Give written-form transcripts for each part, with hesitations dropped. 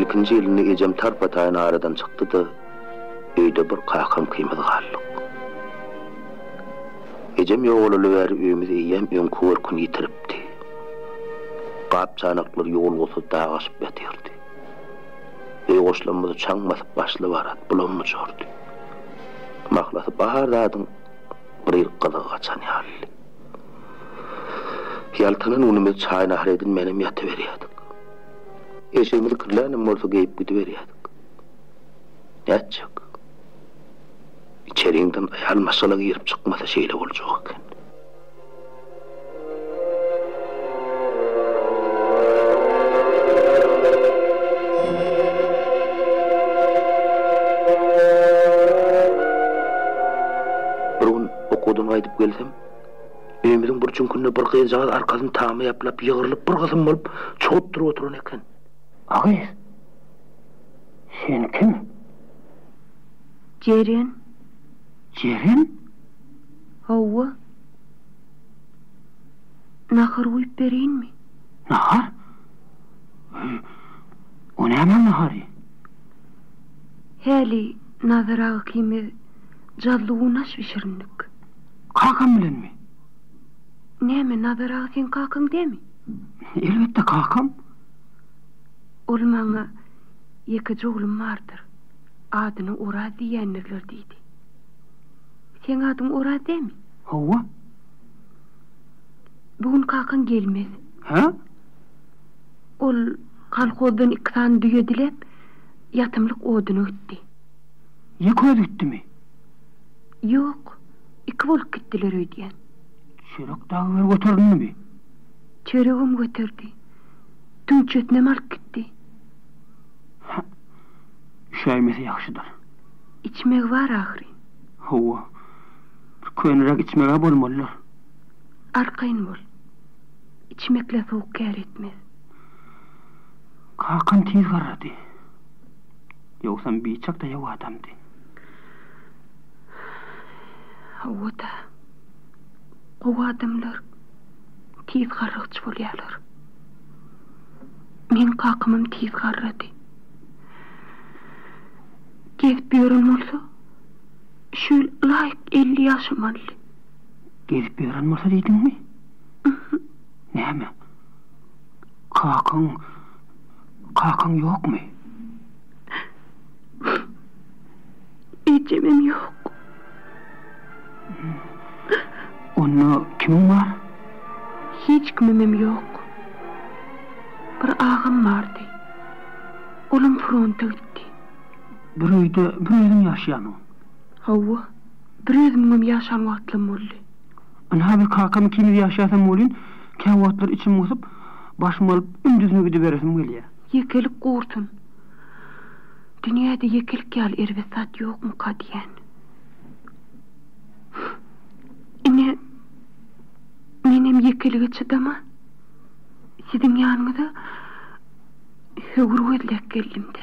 12-nji ýylyny ejem tarpataýyn aradan çykdy-da, öýde bir kakam kıymyzy galdyk. Ejem ýogulaly bäri öýümüz eýem öňkörkün ýitiripdi. Gap çanaklar ýol bolsa dagaşyp ýatyrdy. Öýgoşlamyzy çaňmasyp başly barat, bulanmy jordy. Mahlasy bahardadyň bir ýykyly gaçan ýaly. Ýaltynyň unumy çaýna haredin menem ýatyberýärdik. Eşimiz kırlanym bolsa geýip gidiberýärdik. Ýatjak. İçerinden ayal masalaga girip çykmasa şeýle boljak eken. Burun okudan aýdyp gelsem, öýümüziň bir çünkünde bir gyýjal arkasyny tamy ýaplap ýygyrylyp bir gysym bolup çoğup durup oturan eken. Agys, sen kim? Jeren. Jeren? Hawa. Nahar uyup bereyinmi? Nahar? O näme nahary? Heli nazaraga kime jalluğunaş bişirinlik. Kakam bilenmi? Näme nazaraga sen kakam demi? Elbette kakam. Ol maňa ýeki joglum bardyr. Adyny Ora diýenler diýdi. Sen adyň Ora demi? Hawa? Bugün kakan gelmez. Ha? Ol kalkozdan 2 tane düýe dilep ýatymlyk oduny ötdi. Ýeke ötdimi? Ýok, 2 bolup gitdiler öýdýän. Çörek dagy götürdünmi? Çöregim götürdi. Tüm çötnem alıp gitti. Şäýmesi ýaxşydyr. İçmek var ahry. Hawa. Köýnürek içmege bolmalylar. Arkayn bol. İçmekle soğuk kär etmez. Kakan tiz garrady. Ýoksa biçak da ýaw adamdy. Hawada. Gowa adamlar tiz garrykçy bolýarlar. Men kakymym tiz garrady. Gezip ýören bolsa, şu laýyk 50 ýaşym aldy. Gezip ýören bolsa diýdiňmi? Näme? Kakan ýokmy? Ejemem ýok. Onu kimin var? Hiç kimim ýok. Bir ağam bardy. Olum fronta gitdi. Bir öýdüm ýaşaýanyň. Hawa, bir özüm ýaşan wagtlym boldy. Ana bir kakam kimi ýaşasam bolyn, kä wagtlar içim gosup, başym alyp ündüzüne gidip beresim gelýär. Yekelik gurtun. Dünýäde yekelik ýaly erbesat ýokmy kadiýen? Menem yekelige çydama. Siziň ýanyňyza höwür edilek geldimde.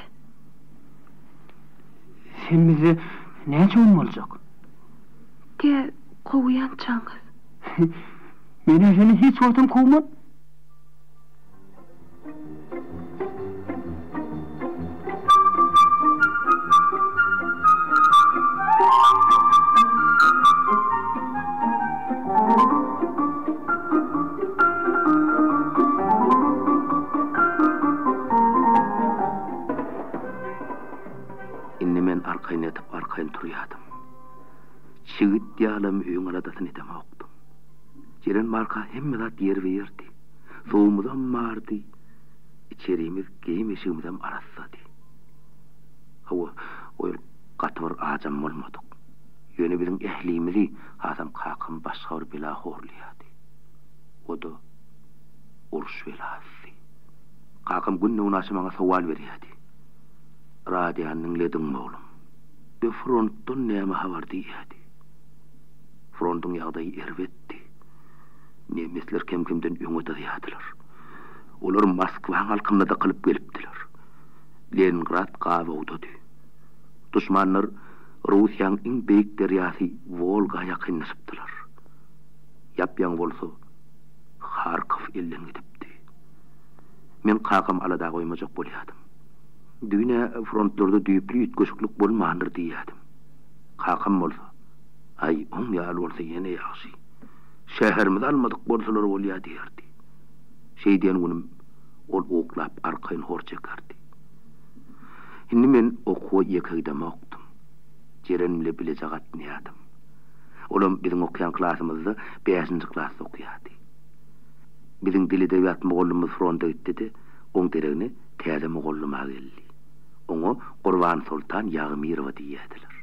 Sen bizi näçe bolmalyjak? Te gowaýan çaňyz. Mene seni hiç wagtym kowman. Arkayn turýardym. Şigit ýalam öýüň aradasyny edem okdum. Jeren marka hemme zat yer berdi. Soğumuzam mardy. İçerimiz geyim eşigimizam arassady. Hawa, oýul gatyr ajam bolmadyk. Ýöne biziň ählimizi hasam kakam başga bir bela horlaýardy. Oda uruş belasy. Kakam günne unaşy maňa sowal berýärdi. Radiýanyň ledin oğlum. Bir frontdan näme habar diýýärdi. Frontuň ýagdaýy erbetdi. Nemesler kimden öňe dýýärdiler. Olar Moskwa halkynda da kılıp gelipdiler. Leningrad gawawdy. Düşmanlar Russiýanyň iň beýik derýasy Volga ýakynlaşypdylar. Ýapýan bolsa Kharkiv elden gidipdi. Men kakam alada goýmajak bolýardym. düne frontlarda düýpli ýetgeşiklik bolmandyr diýýärdim. Kakam bolsa, ay on ýaly bolsa ýene ýaşy. Şäherimizi almadyk bolsalar bolýar diýerdi. Şeýden günüm ol oklap arkayn hor çekerdi. Şimdi men okuwa ýekegdeme okdum. Jerenimle bilejek atnaýardym. Olam bizim okuyan klasymyzda 5-nji klasda okuýardy. Bizim dil edebiyat mugallimimiz fronda gitdi. Oň deregine täze mugallima geldi. Oňa Gurban Sultan Ýagmyrova diýýärdiler.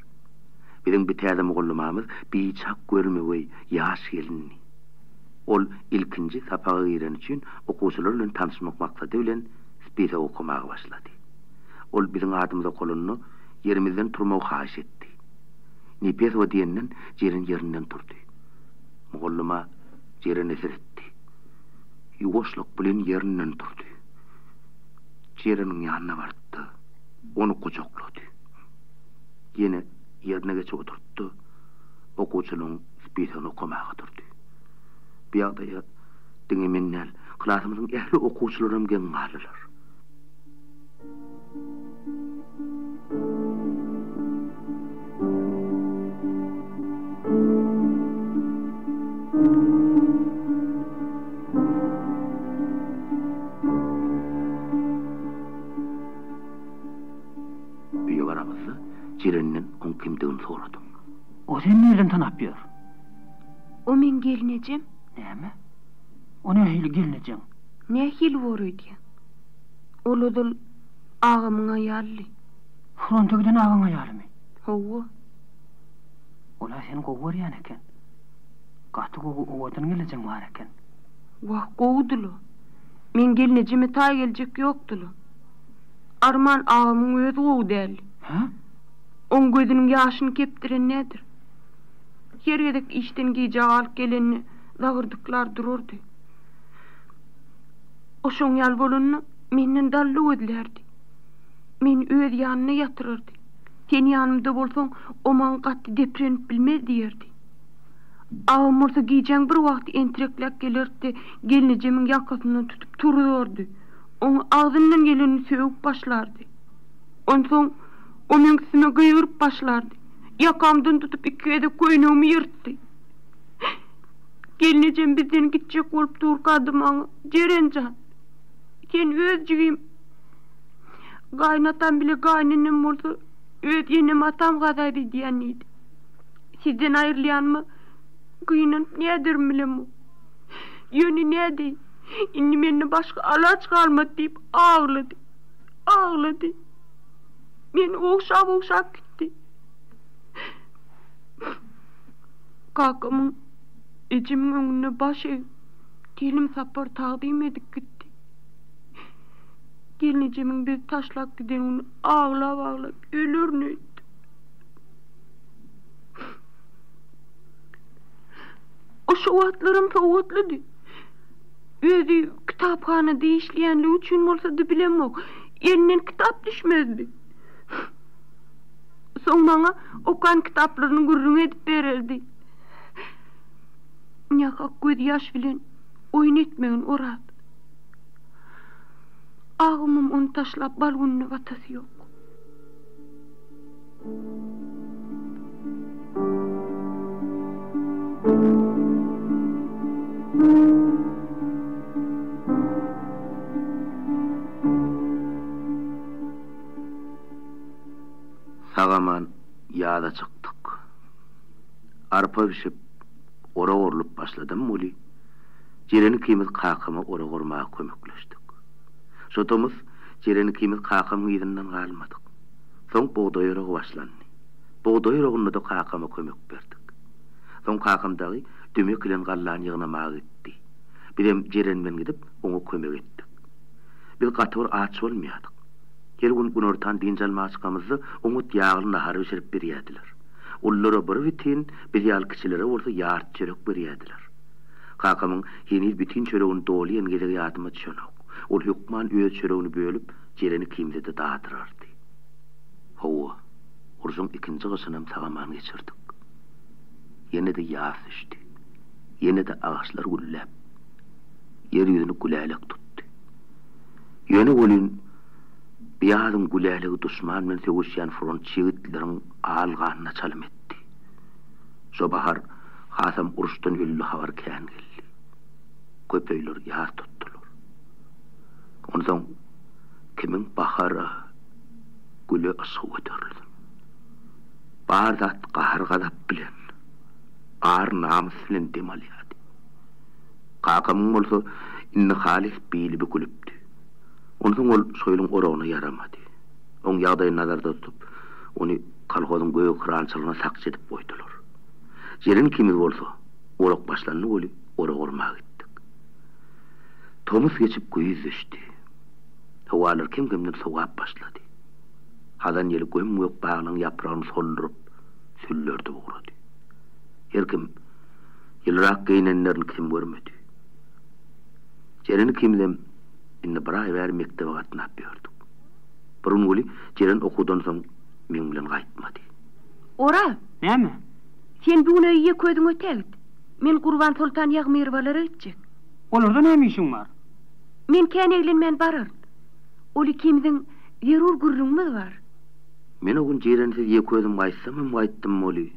Bizim bir täze mugallimamiz bir çak görmegi ýaş gelinni. Ol ilkinji sapaga giren üçin okuwçylar bilen tanışmak maksady bilen spise okumaga başlady. Ol bizim adymyza kolunny yerimizden turmagy haýyş etdi. Nipes we diýenden jerinden turdy. Mugallima jerine seretdi. Ýuwaşlyk bilen yerinden turdy. Jerinin ýanyna bardy. Onu kucaklady. Ýene yerine geçip oturtdy. Okuwçylaryň spesini okumaga turdy. Bir ýagdaýa diňe mennäl klasymyzyň ähli okuwçylarym gelip galylar. Büyük aramızda Jiren'in on kimdigini soradym. O sen nereden tanap ýör? O men gelinejim. Näme? O nähili gelinejek? Nähili borydy? Olodul ağamyň aýaly. Fronta giden ağaň aýalymy? Hawa. Ola sen gowurýan eken. Gaty gowudan gelecek bar eken. Wah gowdulo. Men gelinejime ta geljek ýokdulo. Arman ağamyň özü gowdy. Ha? On gözüniň ýaşyny kepdiren nedir? Yergedek işten giyjek alyp gelenni zagyrdyklar dururdy. Oşoň ýal bolunny menden dally ödlerdi. Men öz ýanyna ýatyryrdy. Sen ýanymda bolsaň, o maň gatty deprenip bilmez diýerdi. Ağam bolsa giyjek bir wagt entreklek gelirdi, gelinejimiň ýakasyny tutup tururdy. Oň agzyndan geleni söwüp başlardy. Onsoň o meňsine gyýryp başlardy. Yakamdan tutup ikide köýnegimi ýyrtdy. Gelnejem bizden gitjek bolup durkadym aňa. Jerenjan. Sen öz jigim. Gaýnatam bile gaýnanam bolsa, öz ýenem atam gazaby diýen idi. Sizden aýrylýanmy? Gyýnanyp nädir bilem. Ýöni nädi? Indi meni başga alaç galmady diýip ağlady. Ağlady. Men okşap gitdi. Kakamyň ejimiň öňüne baş eýip, dilim sapar tagdym edip gitdi. Gelinejimiň biz taşlap gidenini ağlap ölürnü etdi. O şu wagtlarym sowatlydy. Özü kitaphanada işleýänligi üçin bolsa-da bilemok. Elinden kitap düşmezdi. Soň maňa okan kitaplaryny gürrüň edip bererdi. Ýaka göz ýaş bilen oýun etmegin orady. Ağamym onu taşlap balgynyna watasy ýok. Sagaman ýada çykdyk. Arpa bişip ora orlup başladym muli. Jereni kimiz kakama ora gormaga kömekleşdik. Şotomuz jereni kimiz kakamyň ýygynyň galmadyk. Soň boğday ýorogy başlandy. Boğday ýorogynda da kakama kömek berdik. Soň kakamdagy dümek bilen gallan ýygnamaga gitdi. Birem jeren bilen gidip oňa kömek etdik. Biz gatyr aç bolmaýardyk. Gelgun günortan dinjal maçkamyzdy oňut ýagly nahar bişirip berýärdiler. Ollara bir bitin, bir ýal kiçilere bolsa ýart çörek berýärdiler. Kakamyň hini bitin çöregini dolýan gele ýadyma düşenok. Ol hukman öz çöregini bölüp, jereni kimde de dağıtırardy. Hawa, urjun ikinji gysynam sagaman geçirdik. Ýene de ýaz düşdi. Ýene de ağaçlar güllep. Yer ýüzüni gülälek tutdy. Ýene bolyn Bir adam güläligi dusman men söwüşýän front çigitlerin algalyna çalym etdi. Şo bahar Hasam uruşdan öllü habar kän geldi. Köpeýler ýar tutdular. Ondan kimin bahara gülü asyp ötürdi. Bardat gahr gadap bilen ar namys bilen demalýady. Kakam bolsa inni halis bili bir gülüpdi. Ondan ol soýluň oragyna yaramady. Oň ýagdaýy nazarda tutup, ony kalhozyň göýe krançylygyna sakçy edip goýdular. Jerin kimi bolsa, orak başlanny bolup, orak urmak etdik. Tomuz geçip göýüzleşdi. Hawalar kim-kimden sowap başlady. Hadan ýeli göm ýok baglaryň ýapragyny soldurup, süllerdi ugrady. Herkim ýylrak geýnenlerini kim görmedi. Jerin kimden inni bir ay bäri mektebe gatnap berdik. Burun boli Jerin okudan soň men bilen gaýtmady. Ora, Näme? sen bugün öýe ködüň ötegit. Men Gurban Sultan ýagmyrbalary etjek. Olarda näme işiň bar? Men käneglenmän barar. Oli kimden ýerur gurrunmy bar? Men o gün Jerense ýek ködüm gaýtsam hem gaýtdym boli.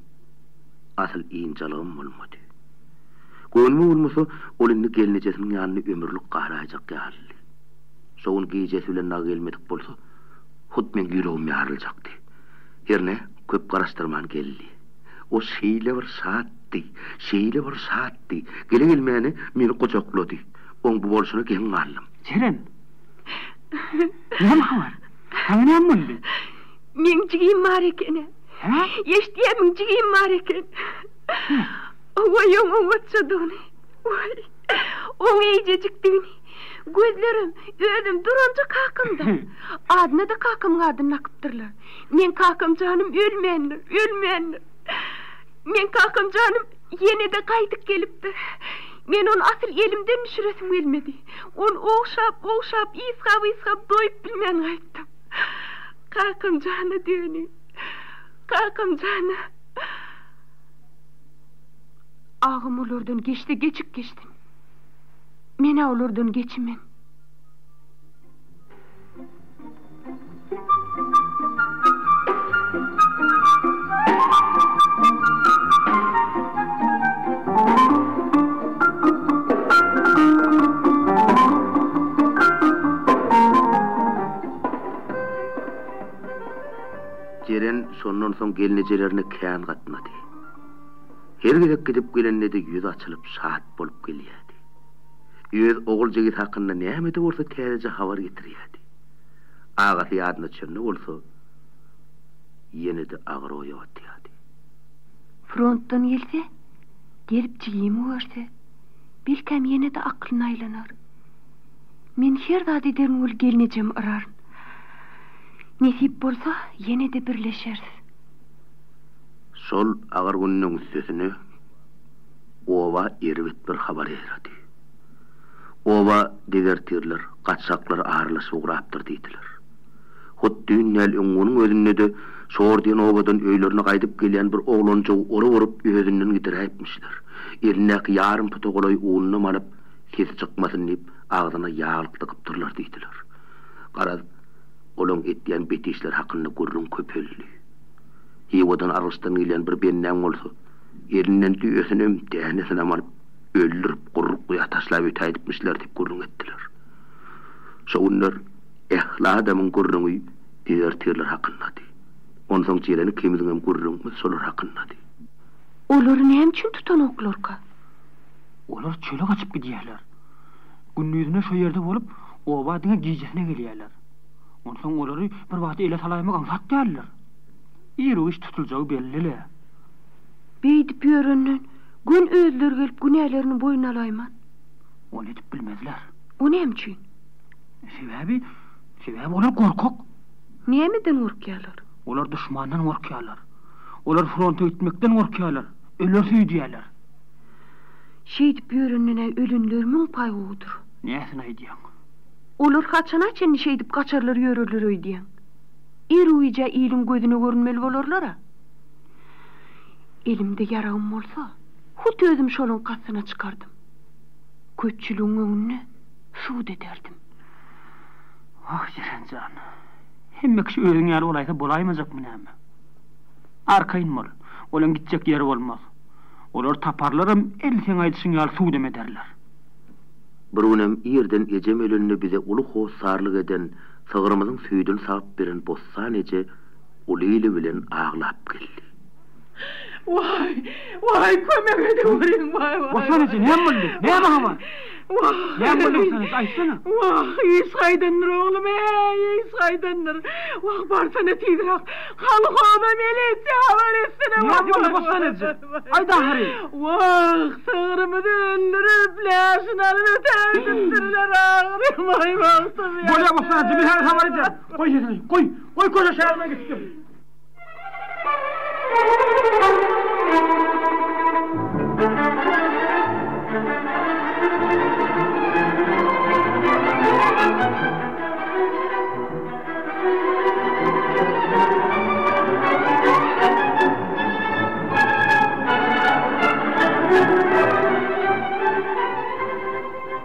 Asıl iýinçalygym bolmady. Gönlüme bolmasa olinni gelnejesiniň ýanyna ömürlük garaýjak ýaly. Şoň gijesi bilen nagy gelmedik bolsa, hut men ýüregim ýaryljakdy. Herne köp garaşdyrman geldi. O şeýle bir saatdy. Gele gelmeni meni goçaklady. Oň bu bolşuny geň gallym. Jeren. Näme habar? Haňam boldy? Men jigim bar ekeni. Ha? Ýeşdiýämiň jigim bar eken. Oýoň watçadyny. Oy. Oň eýjejikdigini. Gözlerim, özüm durunca kakımda. Adına da kakım adını nakıptırlar. Men kakım canım ölmeyenler. Men kakım canım yine de kaydık gelipdir. Men onu asıl elimden düşüresim gelmedi. Onu oğuşap, iskap doyup bilmen kaydım. Kakım canı düğünü. Kakım canı. Ağım olurdan geçip geçtim. Mene olurdan geçimen. Jeren sondan soň gelnejelerine kän gatnady. Her gidip gelende ýüz açylyp şahat bolup gelýärdi. Ýöz ogul jigit hakynda näme de bolsa täze habar getirýärdi. Agasy ýadyna çynny bolsa ýene de agroýa atýardy. Frontdan gelse, gelip jigimi görse, bilkem ýene de aklyna aýlanar. Men her zady dermül gelnejem arar. Nesip bolsa ýene de birleşeriz. Sol agar günüň üstüne owa erbet bir habar ýerdi. Owa degertirler, gaçsaklar arlasy ugrapdyr diýdiler. Hut dünýäl öňüň özünde de şordiň owadan öýlerine gaýdyp gelýän bir oglonja urup özünden gidiräpmişler. Eline yarım tutu goloy uğununu manıp ses çıkmasın deyip ağzına yağlık tıkıptırlar diýdiler. Garaz olong etdiýän betişler hakynda gurrun köpelli. Hiwadan arastan gelýän bir benden bolsa, elinden tüýesini tänesine manıp öldürüp gurrup goýa taşlap ötäýdipmişler diýip gurrun etdiler. Şoňlar adamyň gurruny desertirler hakynda. Ondan Jereni kimizin hem gurrun solar hakynda. Olar näme üçin tutanoklarka? Olar çöle gaçyp gidýärler. Gündüzüne şo ýerde bolup, oba diňe gijesine gelýärler. Ondan olary bir wagt ele salaýmak aňsatdýarlar. Ýeri iş tutuljagy bellile. Beýdip ýörenden gün özler gelip günälerini boyuna alaýman. Onu edip bilmezler. O näme üçin? Sebebi olar korkak. Nämeden gorkýarlar? Olar düşmandan gorkýarlar. Olar fronta gitmekden gorkýarlar. Öler süýdýärler. Şeýdip ýörenden ölünlerimiň paýgudyr. Näsini aýdýaň? Olar haçana çen şeýdip gaçarlar ýörürler öýdýän. Eruýja ýylyň gözüne görünmeli bolarlara. Elimde yaragym bolsa, hut özüm şoluň gasyna çykardym. Köççülüň öňüne suwd ederdim. Ah Jerencan. Hemme kişi özüň ýaly bolaysa bolaýmajak näme? Arkaýyn bol. Olan gitjek ýeri bolmaz. Olar taparlarym elseň aýdyşyň ýaly suw demederler. Birunem ýerden ejem ölünni bize ulu hossarlyk eden, sığırmyzyň süýdüni sagap beren bossan eje ulyly bilen aglap geldi. Vay, kömek edin, vay. Bossan eje näme boldy? Näme habar? Näme boldy sen? Aýtsana. İsaydanlar oğlum, İsaydanlar. Barsana tiýdirak. Halkada meletse habar etsene. Näme boldy bossan eje? Aýda hary. Sığırımızı öldürüp laşyny alyp öterdirler ağrym, ay baktım ya. Bolýa bossan eje, bir habar eder. Koy ýetini, koy koşa şäherine gitdim.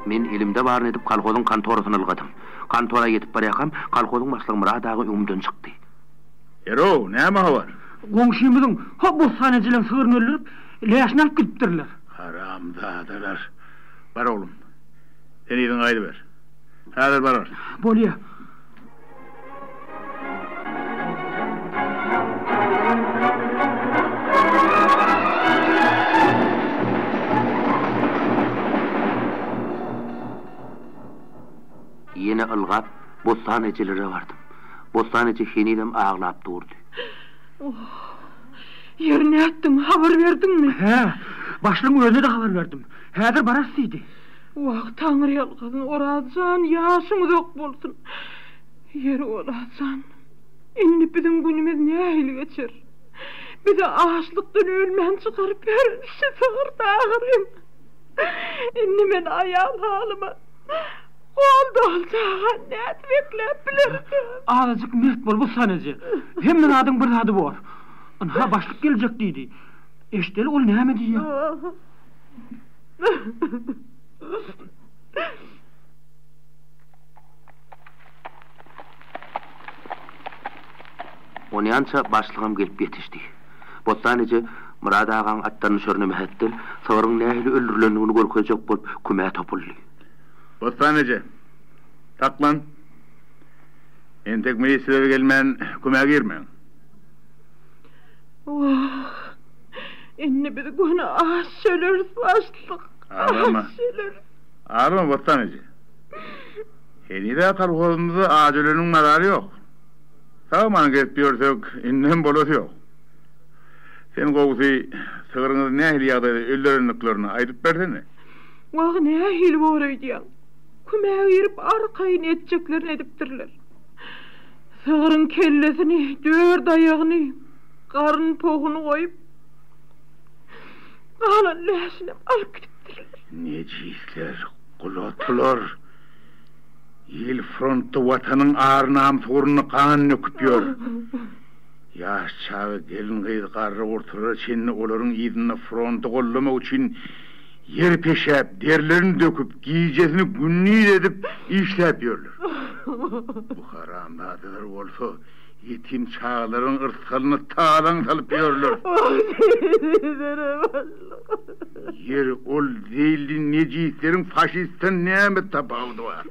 Men elimde baryn edip kalkozyň kantorasyna algadym. Kantora yetip barýakam, kalkozyň başlygy Murat ağa öňümden çykdy. Ero, näme habar? Goňşymyzyň ha bossan ejilen sığırny öldürüp laşyny alyp gitdirler. Haramzadalar. Bar oğlum. Sen ýygyň gaýdy ber. Häzir barar. Bolýa. Yine ılgap bostan ejilere bardym. Bostan eje henidem aglap durdy. Yerine ettim, haber verdin mi? He, başlygyň özüne de haber berdim. Häzir barassydy. Taňry ýalgazyn, orajan, ýaşyňyz ok bolsun. Yer orajan. Indi bizim günümiz nähili geçer? Bize açlykdan ölmän çykaryp berişi sığırda ağrym. Indi men aýal halyma oldu näet beklep bilerdim. Azıcık mert bol bossan eje. Hemmen adyň bir ady bar. Ha başlyk geljek diýdi. Eşdel ol näme diýýär? Onyança başlygym gelip ýetişdi. Bostan eje Murat ağaň atlaryny şörneme hetdir, sığırın nähili öldürilendigini görkezjek bolup küme topuldy. Bostan eje. Taklan. Entek meýsleri gelmän küme girmeň. Indi bir güne söyleriz başlık. Ağrama bostan eje. Henide kalkozymyzy ajöleniň marary ýok. Sağman gelip ýörsek inden bolosy ýok. Sen gowsy sığırňyzy nähili ýagdaýda öldürenliklerini aýdyp bersene. Nähili boraýdýan. Kümeğe girip arkaýyn etjeklerini edipdirler. Sığırın kellesini, dört ayağını, karın poğunu koyup kalan laşyny alyp gitipdirler. Neciýsler, gulatlar. Ýel frontda watanyň arnam sorunu kan nöküpýär. Ýaş çagy gelin gyzy garry ortarar çenni olaryň ýygyny fronta gollamak üçin yer peşäp, derlerini döküp, giýjesini günnüýt edip işläp ýörler. Bu haramdadylar bolsa, ýetim çağlaryň ırskalyny talan salyp ýörler. Yer ol diýildi neciýslerin faşistden näme tapawdy bar.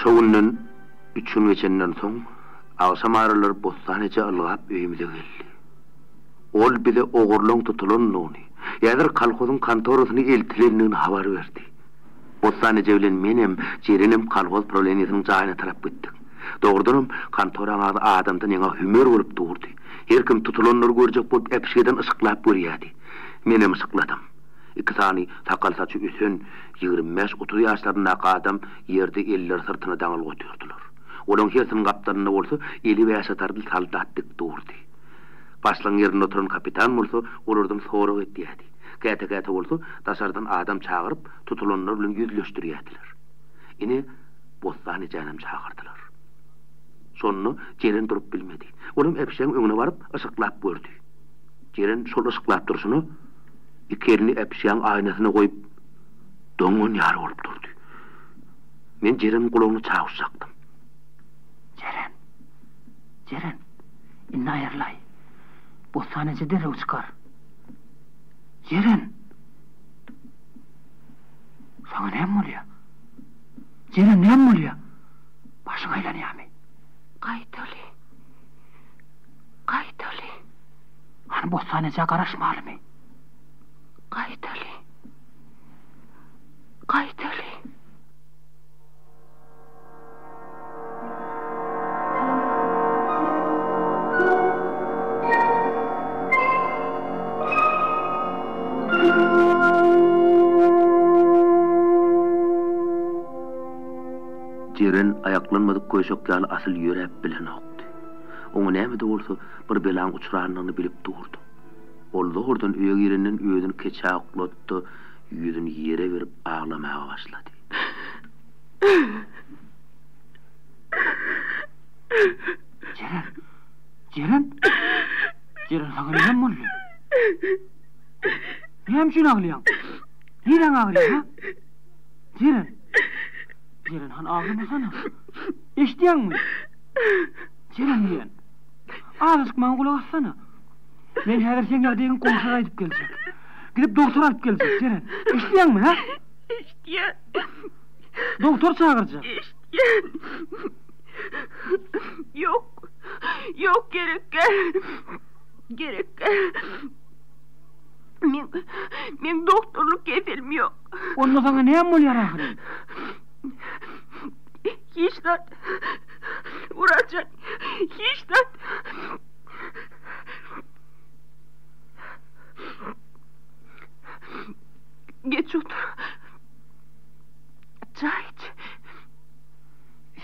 Şoňundan 3 gün geçenden soň agşam aralar bostan eje ılgap öýümde geldi. Ol bize ogurlaň tutulanlygyny, ýa-da kalkozyň kantorasyny eltilendigini habar berdi. Bostan eje bilen menem jerenim kalkoz probleminiň jaýyna tarap gitdik. Dogrudan kantoraň adamdan ýa hümer bolup durdy. Her kim tutulanlar görjek bolup epşeden ışıklap görýärdi. Menem ışykladym. İki sani sakal saçı üsün 25-30 ýaşlaryna adam ýerde eller sırtyna daňyl götürdüler. Olan hersin kaptanına bolsa eli we asatardy saldatdyk durdy. Başlan yerine oturan kapitan bolsa olardan sorak etdiýärdi. Käte bolsa tasardan adam çağırıp tutulanlar bilen yüzleşdirýärdiler. Ine bossany janam çağırdylar. Sonunu Ceren durup bilmedi. Olam epşeň öňüne baryp ışıklap gördü. Ceren şol ışıklap durşuny ikelini epşeň aynasyna goýup doňun ýary bolup durdy. Men Ceren gulagyny çağırsakdym. Ceren, inna ayarlay. Bossanyjy derew çykar. Ceren. Sana näme bolýar? Ceren näme bolýar? Başyň aýlanýarmy? Qaytaly. Hani bossanyja garaşmalymy? Qaytaly. Ceren ayaklanmadyk köşek ýaly asyl ýörep bilen okdy. Oňa näme de bolsa bir belaň uçuranyny bilip durdy. Ol doğurdan öýe girenden öýüdüni keçäklatdy, ýüzüni ýere berip ağlamağa başlady. Ceren, sana näme boldy? Näme üçin aglaýan? Niýe aglaýan, ha? Ceren, han ağlamasana. Eşdiýäňmi? Ceren diýen. Ağzık man kulak atsana. Men häzir seňle degen konuşa aýdyp geljek. Gidip doktor alyp geljek, Ceren. Eşdiýäňmi, ha? Eşdiýän. Doktor çağırjak. Eşdiýän. Yok gerek. Men doktorluk keselim yok. Onda sana näme bolýar ahyry? Hiçlat. Vuracak. Hiçlat. Geç otur. Çay iç.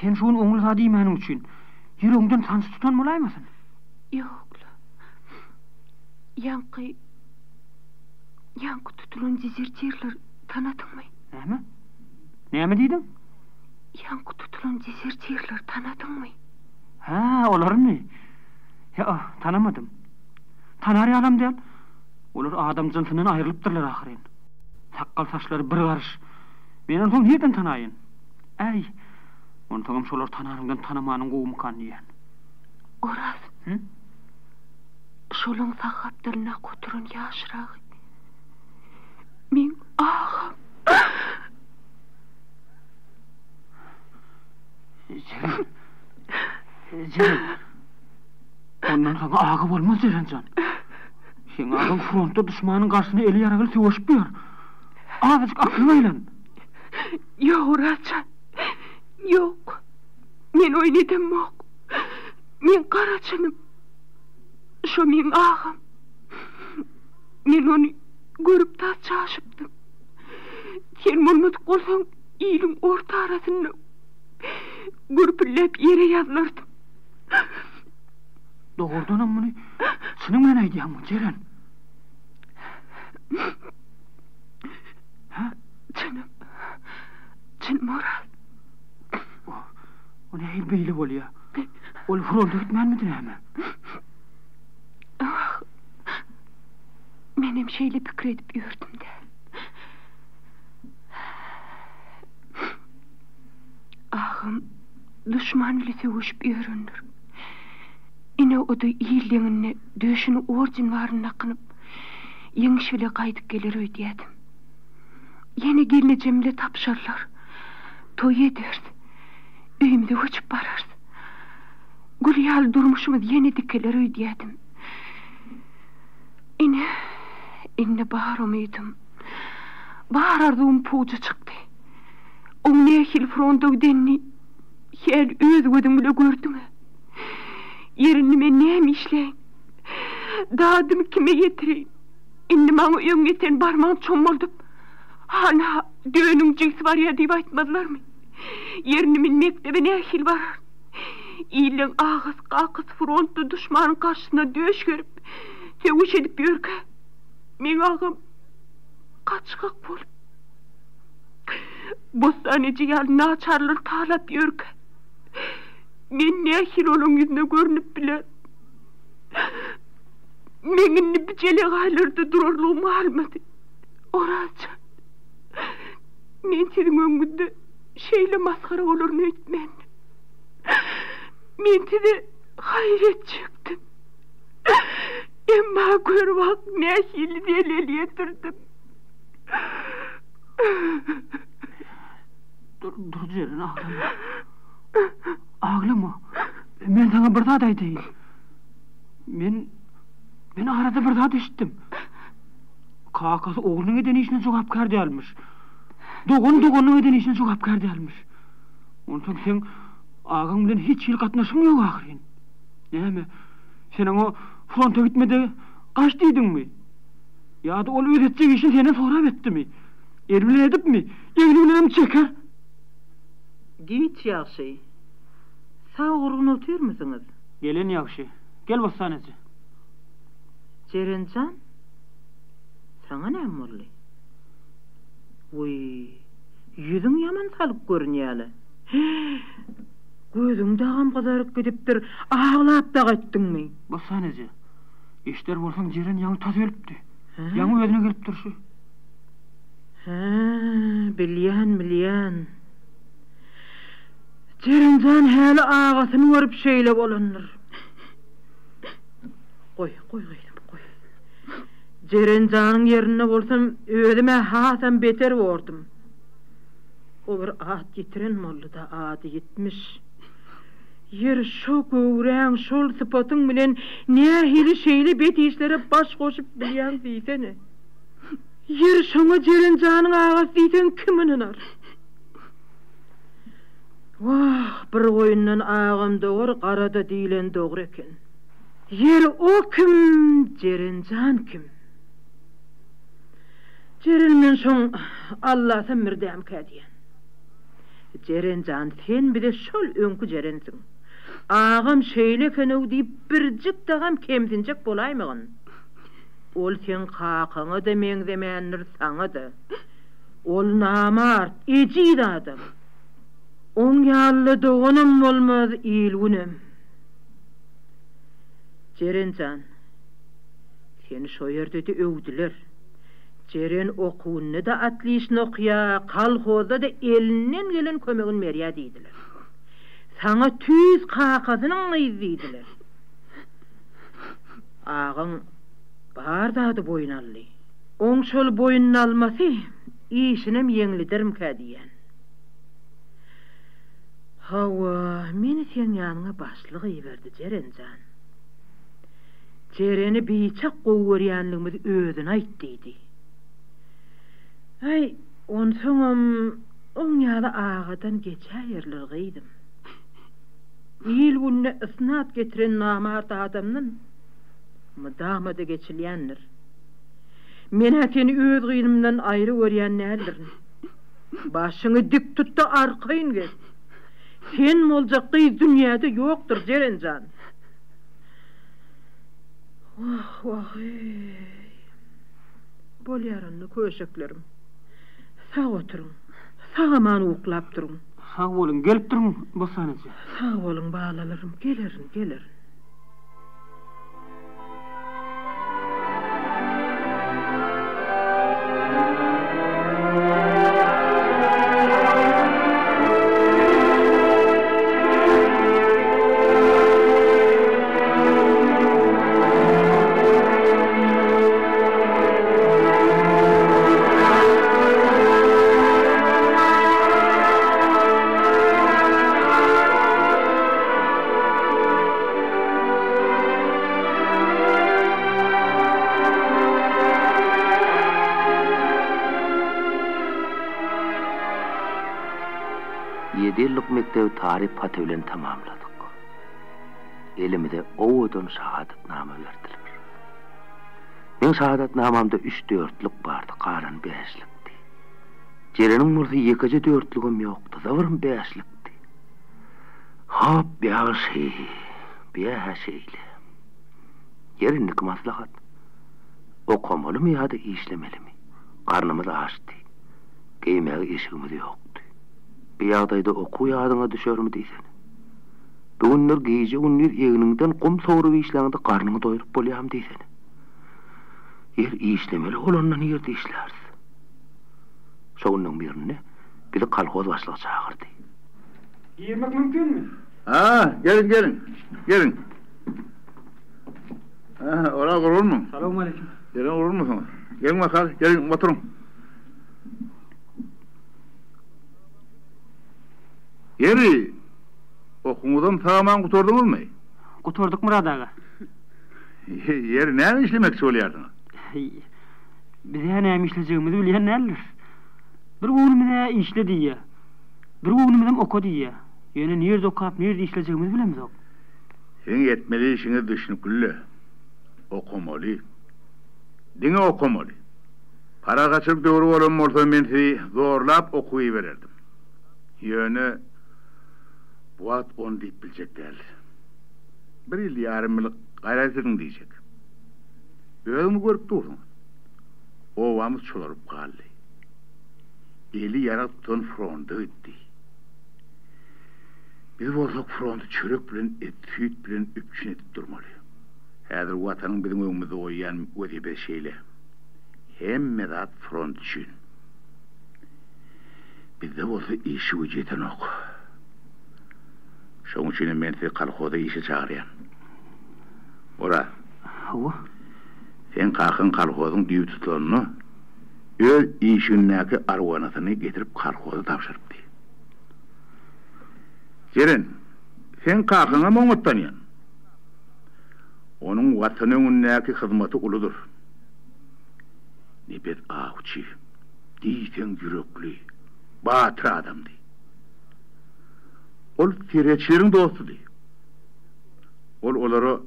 Sen şunu oňuňa diýmäniň üçin ýüregiňden tansy tutan bolaýmasyn? Yok. Yankı tutulan jezerçerler tanadyňmy? Näme diýdin? Yankı tutulan jezerçerler tanadyňmy? Ha, olarmy? Ya, tanamadym. Tanar ýalam diýen. Olar adam jynsynyň aýrylypdyrlar ahyryn. Saqqal saçlary bir garış. Men onu nerden tanaýyn? Äy, onu şolar tanaryndan tanamanyň gowy kan diýen. Oraz. Şolun sahapdyryna goturun ýaşyrak. Men ağam. Ceren. Ondan sana ağa bolmaz Cerencan. Sen ağam frontta düşmanyň garşyna eli ýaragyl söwüşip ber. Azıcık aklyň aýlan. Yok Raçan. Yok. Men oýnadymok. Men Karaçanım. Şo men ağam. Men onu görüp ta çaşypdym. Sen bolmadyk bolsaň ýylyň orta arasyna gürpillep ýere ýazlardım. Doğrudan bunu senin men aýdýarmy, Ceren? Ha? Çyn Murat. O nähil beýle bolýar? Ol fronta gitmänmidir näme? Menem şeýle pikir edip ýürdüm de. Ağam düşman ile sevişip ýöründir. Ine o da ýyldygyny döşüni orjin baryna akynıp ýeňiş bile gaýdyp geler öýdýädim. Yeni gelini Cemile tapşarlar. Toy eder. Üýümde göçüp barar. Gülýal durmuşymyz yeni dikeler öýdýädim. Ine bahar umydım. Bahar arzuum puğuca çıktı. O nehil fronta denni her öz gödüm bile gördüm. Yerini men näme işleýin? Dadım kime getireýin? Indi maňa öň geten barmaň çomoldup. Ana döňüň jigsi bar ýa diýip aýtmadylarmy? Yerini men mektebe nähil barar? iýleň agys frontda düşmanyň karşysyna döş gerip, tewiş edip ýörke. Men agam kaçkak bolup. Bostaneci ýaly naçarlar talap ýörke. Men nähil olaň ýüzüne görünip bilen. Meňinni bijele gaýlarda durarlygym almady. Oraça. Men senin öňünde şeýle maskara bolarny öýtmän. Men tede hayret çekdim. Emma görwak nähil delil ýetirdim. Dur jerin ağlama. Ağlama. Men sana bir zat aýtaýyn. Men arada bir zat eşitdim. Kakası oğlunun edenişine jogapkar dälmiş. Dogun edenişine jogapkar dälmiş. Ondan sen ağaň bilen hiç ýyl gatnaşyň ýok ahyryn. Näme? Sen o fronta gitmede gaç diýdiňmi? Ýa-da ol öýretjek işin seni sorap etdimi? Ermile edipmi? Ýeňiňem çeker. Git ýaşy. Sağ urgun oturmysyňyz? Gelen ýaşy. Gel bosanejy. Jerenjan? Sana näme boldy? Oy, ýüzüň ýaman salyp görünýäli. Gözüň dagam gazaryp gidipdir, ağlap da gatdyňmy? Bosanejy. Eşder bolsaň jeren ýaňy taz ölüpdi. Ýaňy özüne gelip durşy. Bilýän. Jerenjan häli ağasyny görüp şeýle bolandyr. Koy. Jerenjanyň ýerine bolsam, özüme hasam beter bordum. O bir at getiren boldy da adı gitmiş. Yer şo göwreň şol sıpatyň bilen nähili şeýle bet işlere baş goşup bilýän diýsene. Yer şoňa Jerenjanyň agasy diýsen kim ininar? Wah, bir goýundan agam dogry garada diýilen dogry eken. Yer o kim, Jerenjan kim? Jerenmen şoň Allah sen mirdäm kädiýän. Jerenjan sen bile şol öňkü jerensiň. Agam şeýle kenew diýip birjik dagam kemsinjek bolaýmagyn. Ol sen kakaňa da meňzemändir saňa da. Ol namart, ejid adam. On ýaly dogunum bolmaz ýylgynym. Jerenjan, seni şo ýerde de öwdiler. Jeren okuwny da atlyşny okya, kalhozda da elinden gelen kömegin berýär diýdiler. Saňa tüz kakasynyň ýyzydylar. Ağaň barda boyun aldy. Oň şol boyun almasy işinem ýeňlidirim kädiýän. Hawa, meni sen ýanyňa başlyk ýberdi Jerenjan. Jereni biçak gowurýanlygymyzy özüne aýtdydy. Ay, onsoňam oň ýaly ağadan geçäýerler gyýdym. Ýyl günne isnat getiren namart adamnyň mydamada geçilýändir. Men seni öz gynymdan aýry görýän nädirdim. Başyňy dik tutda arkaýyn gel. Sen boljakdy dünýäde ýokdur Jerenjan. Wah, bolýarynly köşeklerim. Sağ oturuň, sağaman uklap duruň. Sağ bolun, gelip duruň bosanejy. Sağ bolun balalarym, gelerin. Yıllık mektebi tarih patı bilen tamamladık. Elimde oğudun şahadatname verdiler. Men şahadatnamamda 3-4'lük bardı, qaran 5'likti. Jerenin mursi 2-4'lügüm yoktu, zavrım 5'likti. Hop bir şeyle. Yerinlik maslahat. Okumalı mı ya da işlemeli mi? Karnımız açtı. Giymeğe işimiz yoktu. Bir yağdayda oku yağdına düşer mi deysen? Bugünler giyce günler eğininden kum soğuru işlerinde karnını doyurup bolayam deysen. Yer işlemeli olanla yerde işlerdi. Soğunun birine bir de kalkoz başlığı çağırdı. Girmek mümkün mü? Gelin. Ora olur mu? Selamun aleyküm. Gelin olur mu sana? Gelin bakalım, gelin oturun. Yeri okumudan tamamen kuturdunuz mu? Kuturduk Murad ağa. Yeri ne işlemek söylüyordunuz? Bize ne işleyeceğimizi bilen neler? Bir oğlumda işle diye. Bir oğlumda oku diye. Yani nerede okuyup nerede işleyeceğimizi bilemiz o. Sen yetmeli işini düşünüp gülle. Okumalı. Dine okumalı. Para kaçırıp doğru olan olsa ben sizi zorlap okuyu verirdim. Yani bu at onu deyip bilecek değil. Bir yıl yarım yıl gayret edin diyecek. Öyle görüp durdun. Ovamız çolarıp kaldı. Eli yarattığın frontu etti. Biz olsak frontu çörek bilen, süt bilen üpçün edip durmalı. Hazır vatanın bizim önümüzde oynayan öte bir şeyle. Hem medat front için. Bizde olsa işi ücreten ok. Şunun için ben size kalkoda işe çağırıyan. Ora. Hava. Sen kalkın kalkodun düğü tutulanını öz işindeki arvanasını getirip kalkoda tavşırıp diye. Ceren, sen kalkına mı umutlanıyorsun? Onun vatanın önündeki hizmeti uludur. Nibet ağuçı, deysen yürekli, batır adamdı. Ol serhetçilerin dostu di. Ol oları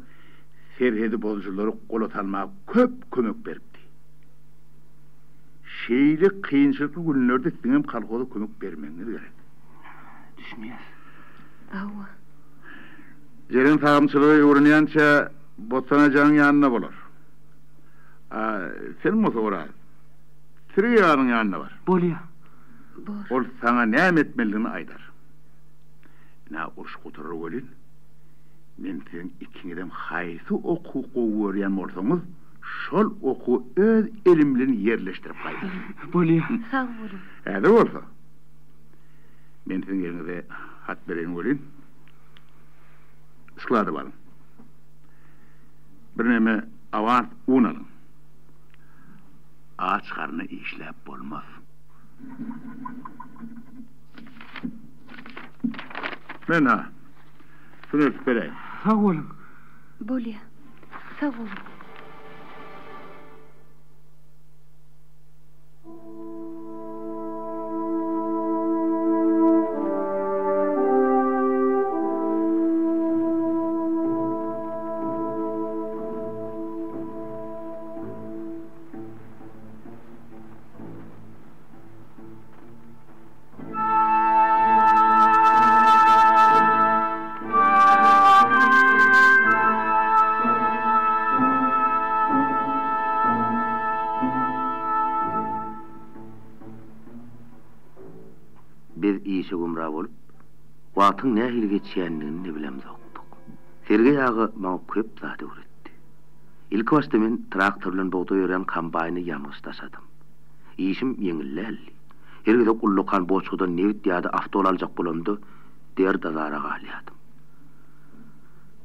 serhedi bozucuları kola talmağa köp kömök beripdi. Şeyli kıyınçılıklı günlerde sizin kalkoda kömök vermeniz gerek. Düşünüyor. Awa. Ceren sağımçılığı öğreniyança bostanacağın yanına bulur. Sen mi sonra? Sırıyanın yanına var. Bolya. Bor. Ol sana ne etmeliğini aydar. Ne uruş kuturur olin. Men sen ikiniden haysi oku kovuyoryan olsanız, şol oku öz elimlerini yerleştirip aydar. Bolya. Sağ olun. Hadi olsa. Men sen yerinize hat veren olin. Isladı balın. Bir neme avans un alın. Ağaç karnı işlep olmaz. Ben ha. Şunu öpüp vereyim. Sağ olun. Bolya. Sağ olun. Biz işe gumra bolup, watın ne hil geçýändigini ne bilemiz oktuk. Sergey ağa maňa köp zat öwretdi. İlk başta men traktörlen boğda ýören kombayny ýalňyş taşadym. İşim ýeňilläli. Hergede gullukan boçgudan nevit ýa-da avtol aljak bolandy, der dazara galýadym.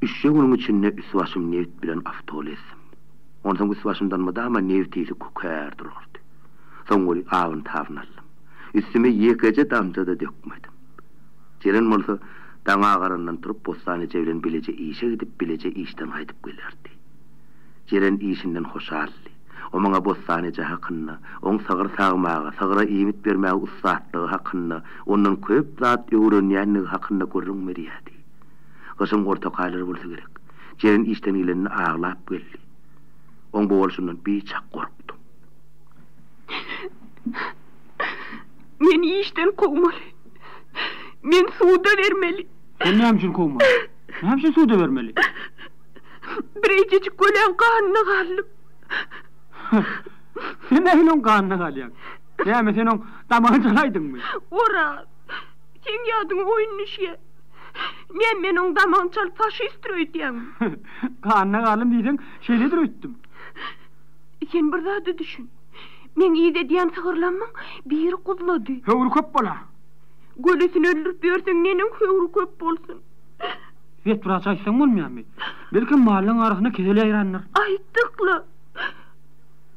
3 ýylyň içinde üswaşym nevit bilen avtol etdim. Ondan üswaşymdan madama nevitisi kukär durardy. Soňra awyn tawnalyp üstüme yekece damca da dökmedim. Ceren bolsa daňa garandan turup bostany bilen bilece işe gidip bilece işten haydyp gelerdi. Ceren işinden hoşally. O maňa bostanyja hakynda, oň sagyr sagmaga, sagyra iýmit bermäge ussatlygy hakynda, ondan köp zat öwrenýänligi hakynda görünmerýärdi. Gysym orta gaýlar bolsa gerek. Ceren işten gelenini ağlap geldi. Oň bu bolşundan bir çak gorkdum. Meni işten kovmalı. Men suda vermeli. Sen näme üçin kovma? Näme üçin suda bermeli? Birejecik gölen kanına gallyp. Sen näme kanına galýan? Näme sen on damagy çalaýdyňmy? Ora, sen ýadyň oýuny şe. Men meniň damagy çalyp faşist öýtýän. Kanına galym diýsen, şeýledir öýtdim. Sen bir zady düşün. Men ýyda diýen sagyrlanmaň biri guzlady. Höwrü köp bolar. Gölesini öldürüp berseň neniň höwrü köp bolsun. Vet biraz açsan bolmaýarmy? Belki malyň aragyna kesel aýranlar. Aýtdykly.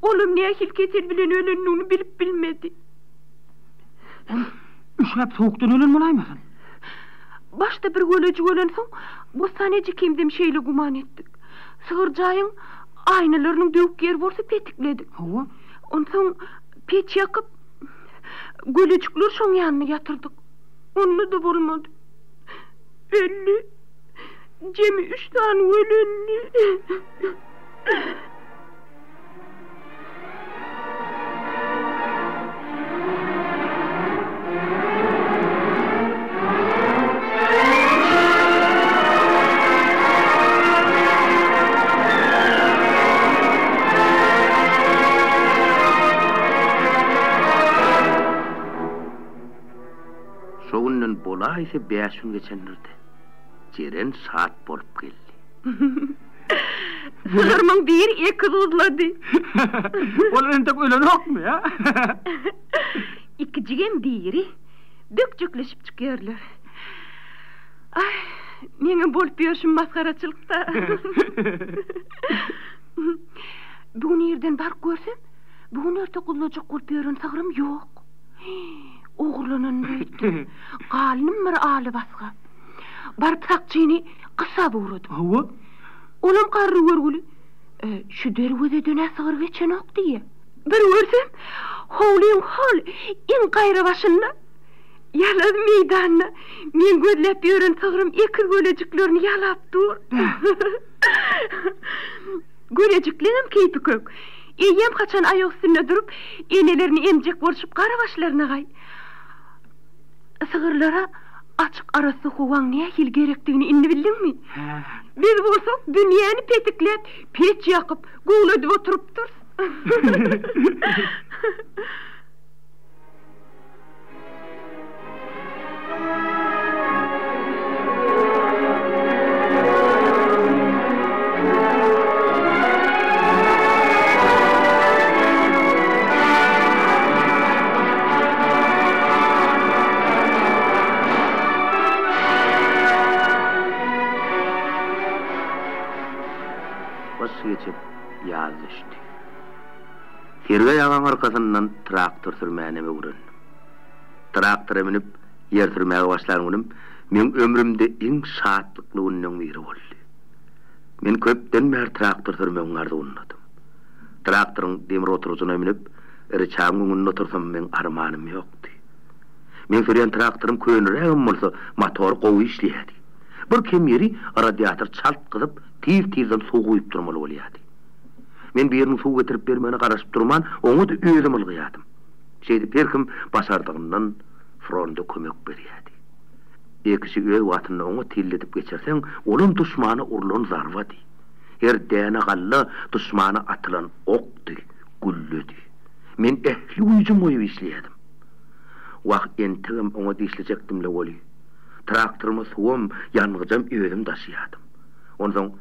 Olum nähil keser bilen ölenini bilip bilmedi. Üşläp soğukdan ölen bolaýmasyn? Başta bir gölejik ölen soň, bu sanejy kimdim şeýle guman etdik. Sygyrjaýyň aýnalarynyň döwük ýeri bolsa petikledik. Hawa, Ondan peç yakıp gölejikler şoň ýanyna ýatyrdyk. Onu da bolmady. 50 Jemi 3 tane ölenli. Şoňundan bolaýsa 5 gün geçenlerde. Jeren saat bolup geldi. Sygyrmaň bir iki guzlady. olar ente ölen okmy ya? İki jigem biri dökjükleşip çykýarlar. Ay, meňe bolup ýöşüm maskaraçylykda. Bugün ýerden bark görsem, bugün ertek guzlajak bolup ýören sagyrym ýok. Oğurlanan öýtdi. Galynym bir aly basga. Barıp sakçyny kısa vurdu. Hawa, Olam garry görgüli. Şu derwede döne sygyr geçen ok diýe. Bir görsem, howlyň hol in gaýra başynda. Ýalady meýdanna. Men gözläp ýören sagyrym iki gölejiklerini ýalap dur. Gölejiklerim keýpi kök. Eýem kaçan aýak üstünde durup, enelerini emjek bolşup gara başlaryna gaý. Sygyrlara açık arası howaň nähil gerekdigini indi bildiňmi? Biz bolsak dünýäni petiklep, peç ýakyp, gowladyp oturup dur. Geçip yaz düştü. Herge ýagan arkasyndan traktor sürmäne öwren. Traktora minip ýer sürmäge başlanyňym men ömrümde iň şatlykly günüň biri boldy. Men köpden bäri traktor sürmäge arzuwladym. Traktoryň demir oturusyna minip erçäň gününe otursam men armanym ýokdy. Men sürýän traktorym köýnürem bolsa motor gowy işleýärdi. Bir kemeri radiator çaltkyzyp tir-tirden suw goýup durmaly bolýardy. Men birini suw getirip bermeni garaşyp durman, onu da özüm ılgıýadym. Şeýdi perkim başardygyndan fronda kömek berýärdi. Ekisi öý watyny onu tilledip geçerseň, olum duşmany urlan zarwady. Her däne galla duşmany atylan okdy, gülledi. Men ehli uýjum oýup işleýärdim. Wagt entigim onu diýişlejekdimle boli. Traktorymy suwum ýanyjam özüm daşıýardym. Ondan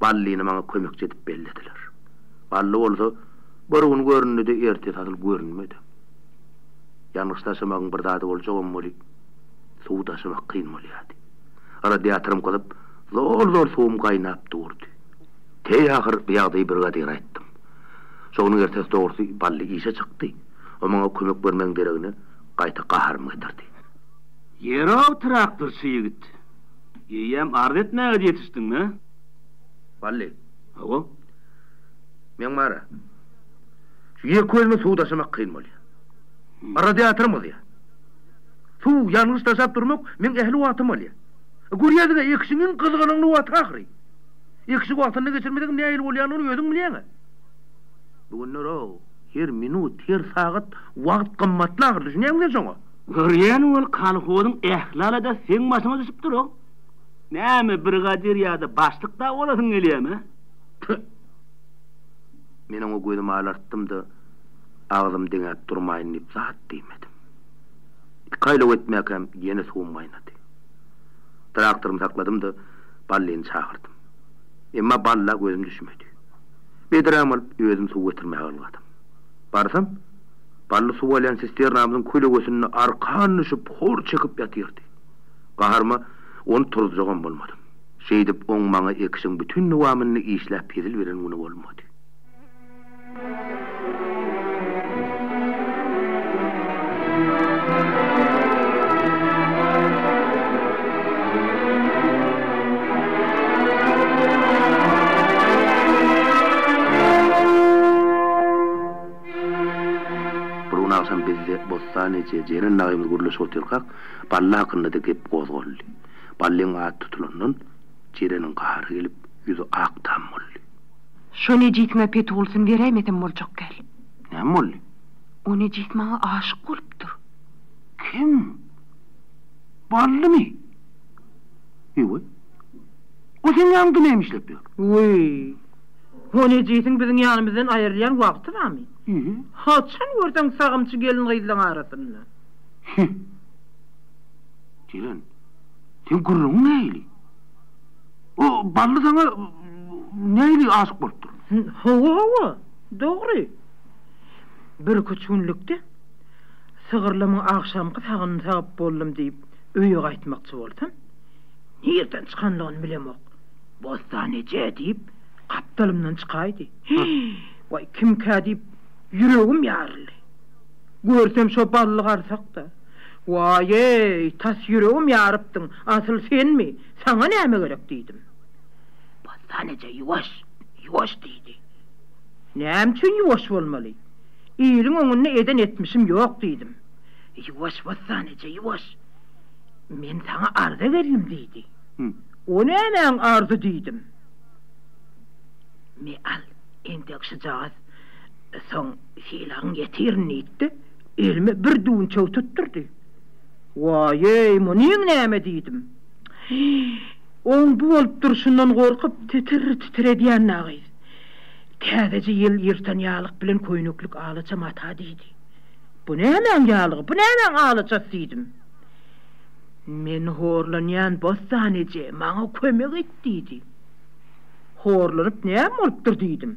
ballyny maňa kömek edip bellediler. Bally bolsa, bir gün görünýärdi, erte tadyl görünmedi. Ýanyş taşymagyň bir zady boljagam boli, suw taşymak kyn bolýardy. Radiatorum golyp, zor suwum gaýnap durdy. Teýagyr ýagdaý bir gadyr aýtdym. Şoňyň ertesi dogry bally işe çykdy. O maňa kömek bermeň geregini gaýta gaharym getirdi. Ýerap traktor syýyt. Ýem arz etmäge ýetişdiňmi? Bally. Hawa. Men mara. Şu ýer köýme suw taşymak kyn bolýar. Radiatorum bolýar. Suw ýanyş taşap durmak men ehli watym bolýar. Görýärdiňe ikisiniň kızgynyny wat ahry. İkisi wagtyny geçirmediň näýil bolýanyny özüň bilýäňi. Bugün her minut, her saat wagt gymmatly, düşünýärmiň şoňa? Görýän ol kalhodyň ählala da sen başyňa düşüp durok. Näme brigadir ýa-da başlyk da bolasyň gelýärmi? Men oňa gözüm alarttym da ağzym diňe durmaýyn diýip zat diýmedim. Kaýla etmäkem ýene suwmaýnady. Traktorymy sakladym da ballyny çagırdym. Emma balla gözüm düşmedi. Bedram alyp özüm suw getirmäge algadym. Barsam, bally suw bolan sisternamyň kölegösüni arkan düşüp hor çekip ýatyrdy. Gaharma onu turduran bolmadym. Şeýdip oň maňa ekişiň bütün nowamyny işläp pedil beren ony bolmady. Akşam bizde Bostanece jeren nagymyz guruluş otelkak balla hakynda da gep gozgoldy. Ballyň at tutulandan jirenin gahary gelip ýüzi aktam boldy. Şonu jitme pet bolsun beremedim boljak gel. Näme boldy? Onu jit maňa aşyk bolupdyr. Kim? Ballymy? Ýogy. O sen ýaňdy näme işlep ýör? Oy. Onu jitin biziň ýanymyzdan aýrylýan wagty barmy? Haçan gördüň sagymçy gelin gyýdyň arasynda. Jiren, sen gurrun näýli? O bally sana näýli aşyk bolupdyr? Hawa, dogry. Bir küçünlükde sygyrlymyň akşamky sagyny sagap boldum diýip öýe gaýtmakçy bolsam, nerden çykanlygyny bilemok. Bostanece diýip kapdalymdan çykaýdy. Vay kim kädip yüreğim yarıldı. Görsem şo ballı garsak da. Vay tas yüreğim yarıptın. Asıl sen mi? Sana näme gerek diýdim. Bostanece yuwaş diýdi. Näme üçin yuwaş bolmaly? Ýylyň öňünde eden etmişim ýok diýdim. Yuwaş bostanece yuwaş. Men sana arda berdim diýdi. O näme arda diýdim. Me al endekşi jağız. Son filan yetirini itti. Elime bir düğün çöv tutturdu. Vay munin näme diýdim. On bu olup duruşundan korkup titir ediyen nağıyız. Kädeci yıl yırtan yağlık bilen koynuklik ağlıça mata diýdi. Bu nämen yağlığı, bu nämen ağlıça diýdim. Men horlanyan bostanece maňa kömek et diýdi. Horlanıp näme bolupdyr diýdim.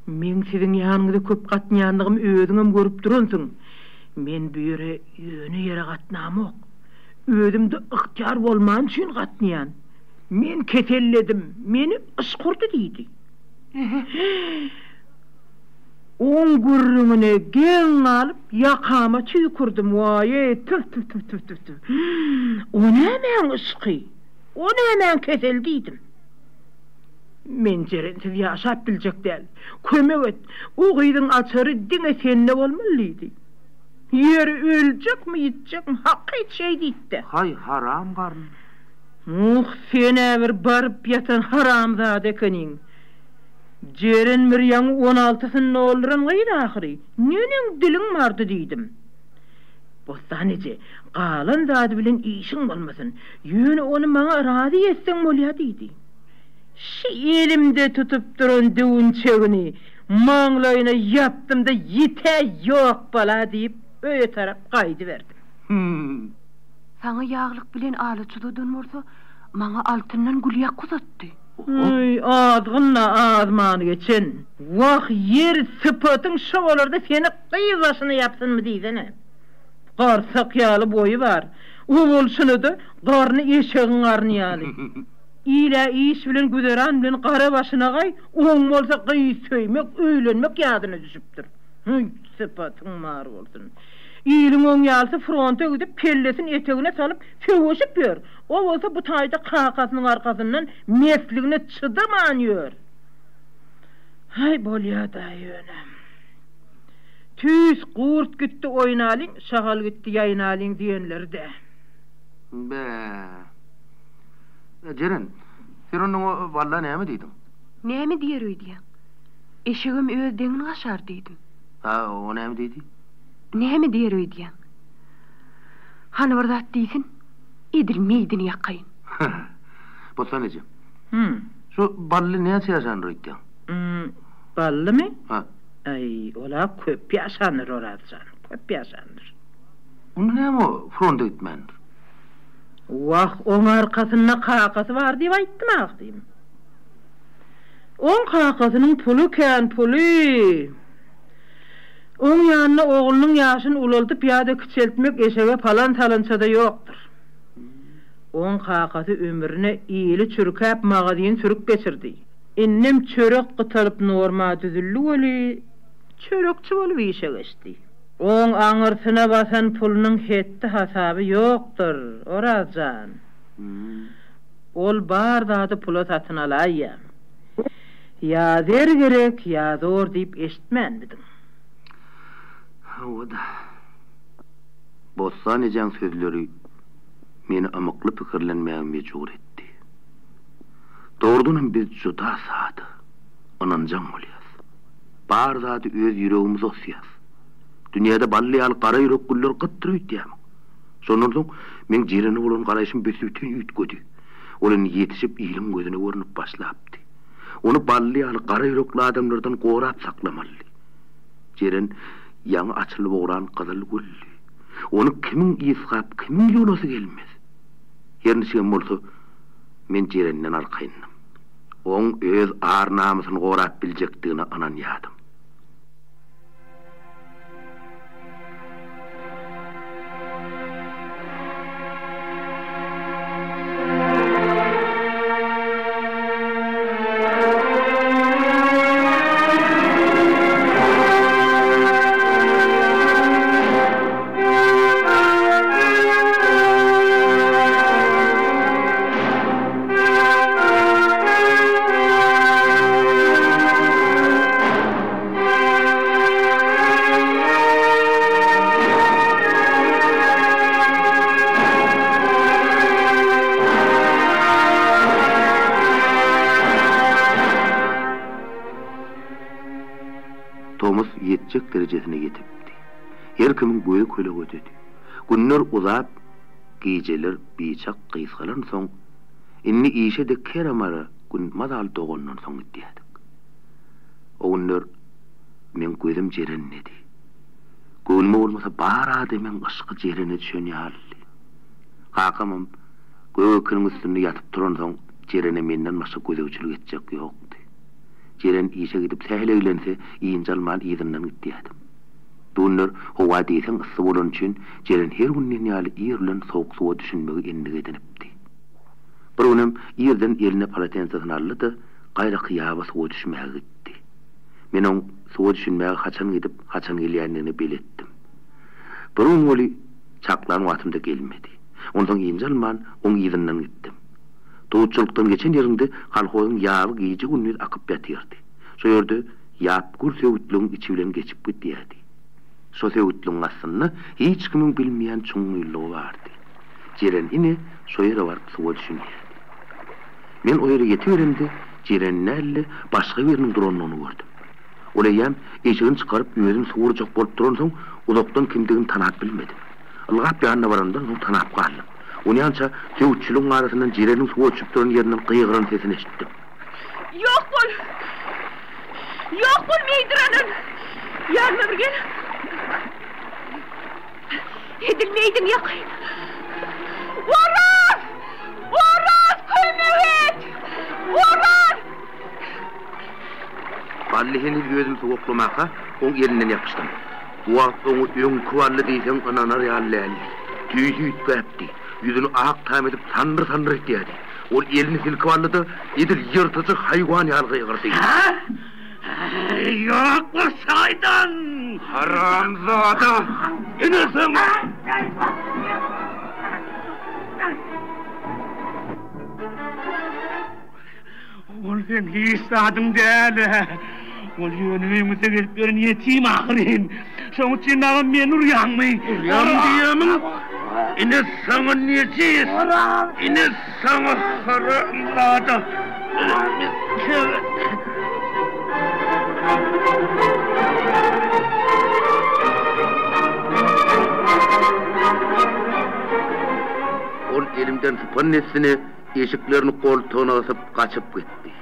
Men siziň ýanyňyzda köp gatnýandygym özüňem görüp duransyň. Men bu ýere ýöne ýere gatnamok. Özümde ıhtyar bolman üçin gatnýan. Men keselledim, meni yskurdy diýdi. On gurrumine gelin alıp yakama tüykürdüm. Vay tüf. O nämen ysky? O nämen kesel diýdim. Men jerensiz ýaşap biljek däl. Kömek et. O gyýdyň açary diňe sende bolmalydy. Ýer öljekmi, ýitjekmi, hakyt şey diýdi. Hay haram garyn. Sen bir barıp yatan haramzade ekeniň. Jeren Mirýam 16-syny olduran gyýdy ahyry. Nenem diliň mardy diýdim. Bostanece galan zady bilen işiň bolmasyn. Ýöne onu maňa razy etseň bolýar diýdi. Şu elimde tutup duran düğün çögünü maňlaýyna yaptım da yite ýok bala diýip öýe tarap gaýdy berdim. Sana ýaglyk bilen alyçyda dönmorsa maňa altyndan gulýak uzatdy. Oy adgyna azmany geçen. Wah yer sıpatyň şowalarda seni gyýy başyna ýapsynmy diýdene. Garsak ýaly boýu bar. O bolşuny da garny eşegiň garny ýaly. İla iş bilen güderan bilen qara başyna gay, oň bolsa gyýy söýmek, öýlenmek ýadyna düşüpdir. Sıpatyň mar bolsun. İýliň oň ýalsy fronta gidip pellesin etegine salyp köwüşip ýör. O bolsa bu taýda qaqasynyň arkasyndan mesligine çydaman ýör. Hay bolýa-da ýönem. Tüs gurt gitdi oýnalyň, şagal gitdi ýaýnalyň diýenlerde. Be. Jeren, sen onuň balla näme diýdiň? Näme diýer öýdýän? Eşigim öz deňini gaşar diýdim. Ha, o näme diýdi? Näme diýer öýdýän? Hany bir zat diýsin, edilmeýdini ýakayın. Bolsa nece? Şu ballı näçe ýaşandyr ikden? Ballymy? Ha. Ay, ola köp ýaşandyr oradjan, köp ýaşandyr. Onu näme fronda gitmendir? Wah, oň arkasyna kakasy bar diýip aýtdym agdym. Oň kakasynyň pulu kän puly. Oň ýanyna oglunyň ýaşyny ulaldyp ýa-da kiçeltmek eşege falan talançada ýokdur. Oň kakasy ömrüne iyili çürkäp magazyn sürüp geçirdi. Innem çörek gytaryp norma düzüllü boli, çörekçi bolup işe geçdi. Oň aňyrsyna basan pulunyň hetdi hasaby ýokdur, oradjan. Ol bar zady pula satyn alaýa. Ya der gerek, ya zor diýip eşitmänmidim. O da. Bolsa nejaň sözleri meni amykly pikirlenmäge mejbur etdi. Doğrudan biz juda sady, onanjan bolýas. Bar zady öz ýüregimiz osýas. Dünýäde ballyal gara ýürek güller gytryp diýär. Şonundan men jireni bolan garaýşym bütün ýütgedi. Olany ýetişip ilim gözüne görünüp başlapdy. Onu ballyal gara ýürekli adamlardan gorap saklamaly. Jiren ýaňy açylyp ogran gyzyl gülli. Onu kimiň ýysgap, kimiň ýolosy gelmez. Ýerine bolsa men jirenden arkaýynam. Oň öz ar namysyny gorap biljekdigine anan ýadym. Yetecek derecesine yetipdi. Her kimin göğe kölek ödedi. Günler uzap, geceler biçak kıyskalan soň, inni işe de keramara gün madal doğundan soň gitdiýdik. O günler men gözüm jerennedi. Gönlüme olmasa bar ademen aşky jerene düşen ýaly. Kakamam göğe kının üstünde yatıp turan soň jerene menden başga gözegçilik etjek ýokdy. Jeren işe gidip sähle öýlense, ýynjalman ýygynyň gitdiýdim. Bunlar howa diýsen ysy bolan üçin jeren her günden ýaly ýerlen sowuk suwa düşünmegi endige edinipdi. Bir günem ýerden eline palatensasyn aldy, gaýra kyýaba suwa düşmäge gitdi. Men oň suwa düşünmäge haçan gidip, haçan gelýänini biletdim. Bir gün boli çaklan watymda gelmedi. Ondan ýynjalman oň ýygynyň gitdim. Doğutçuluktan geçen yerinde halkoyun yağlı giyici günlüğü akıp yatırdı. So yerde yapgur sevutluğun içi bilen geçip gitdiydi. So sevutluğun aslında hiç kimin bilmeyen çoğunluğu vardı. Jeren yine so yere varıp suva düşünüyordu. Men o yere yetiverimde Jiren'in elle başka birinin duranını gördüm. Olayyam eşiğini çıkarıp gözüm suğuracak bolup duran soň uzaktan kimdigini tanap bilmedim. Ilgap ýanyna barandan soň tanap galdım. Onyança sevutçuluğun arasından Jiren'in suwa uçup duran yerinden kıyıgıran sesini eşittim. Yok bol! Yok bol meýdiranım! Yarma bir gel! Edilmeýdim ýakyn! Oraz! Oraz! Kömüget! Oraz! Ballihini gözüm soğuklamaka oň ýerinden ýapyşdym. Bu wagt oňy öňküwarly diýsen ananar ýaly. Tüýsü ütpäpdi. Yüzünü ak tam edip sandır etdi. Ol elini silkiwarlydy, edil ýyrtyjy haýwan ýalgy ýygyrdy. Yok bu şaydan! Haramzada! İnesin! Ol sen hiç sadım däl. Ol ýönüňizde gelip beren ýetim ahyrin. Şoň üçin meni men urýanmy? Urýan diýemin. Ine sana niyetiyiz. Ine sana haramzada. elimden tutan nefsini eşiklerini koltuğuna asıp kaçıp gitti.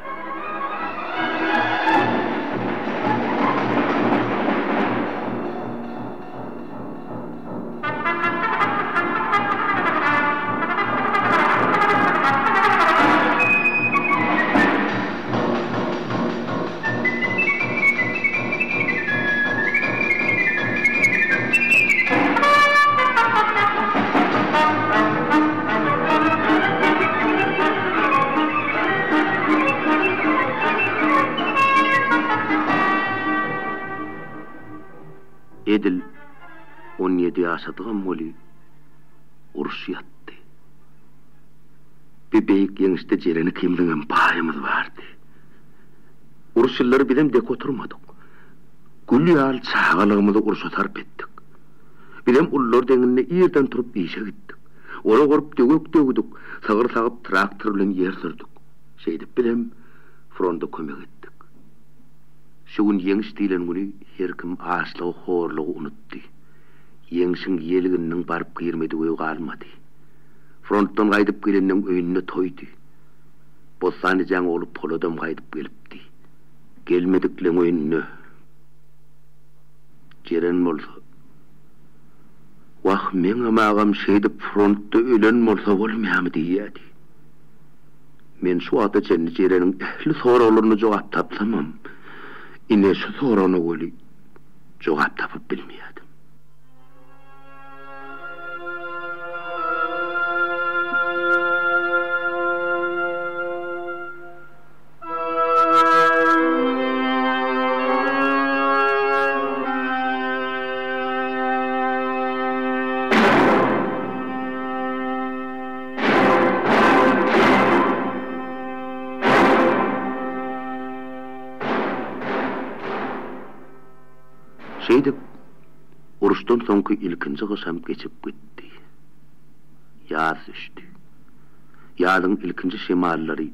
Edil 17 yaşadığım oli uruş yattı. Bir beyik yenişte cereni kimliğin payımız vardı. Uruş yılları bilem dek oturmadık. Gülü al çağalığımızı uruşa sarp ettik. Bilem ullor denginle yerden turup işe gittik. Ola korup dögüdük, sağır sağıp traktörle yer sürdük. Şeydip bilem fronda kömek ettik. Şoğun yeniş dilen günü her kim ağaçlığı horluğu unuttu. Yenişin yelginin barıp girmediği kalmadı. Fronttan kaydıp geleninin önüne toydu. Bossanıcan olup polodan kaydıp gelipti. Gelmediklerin önüne. Ceren olsa. Vah men amağam şeydip frontta ölen olsa olmayamı diyedi. Men şu adı cenni Ceren'in ehli sorularını cevap tapsamam. İne şu sorunu oli cevap tapıp bilmeyedim. Şeydip, uruştan sonki ilkinci kışam geçip gitti. Yaz düştü. Yazın ilkinci şemalları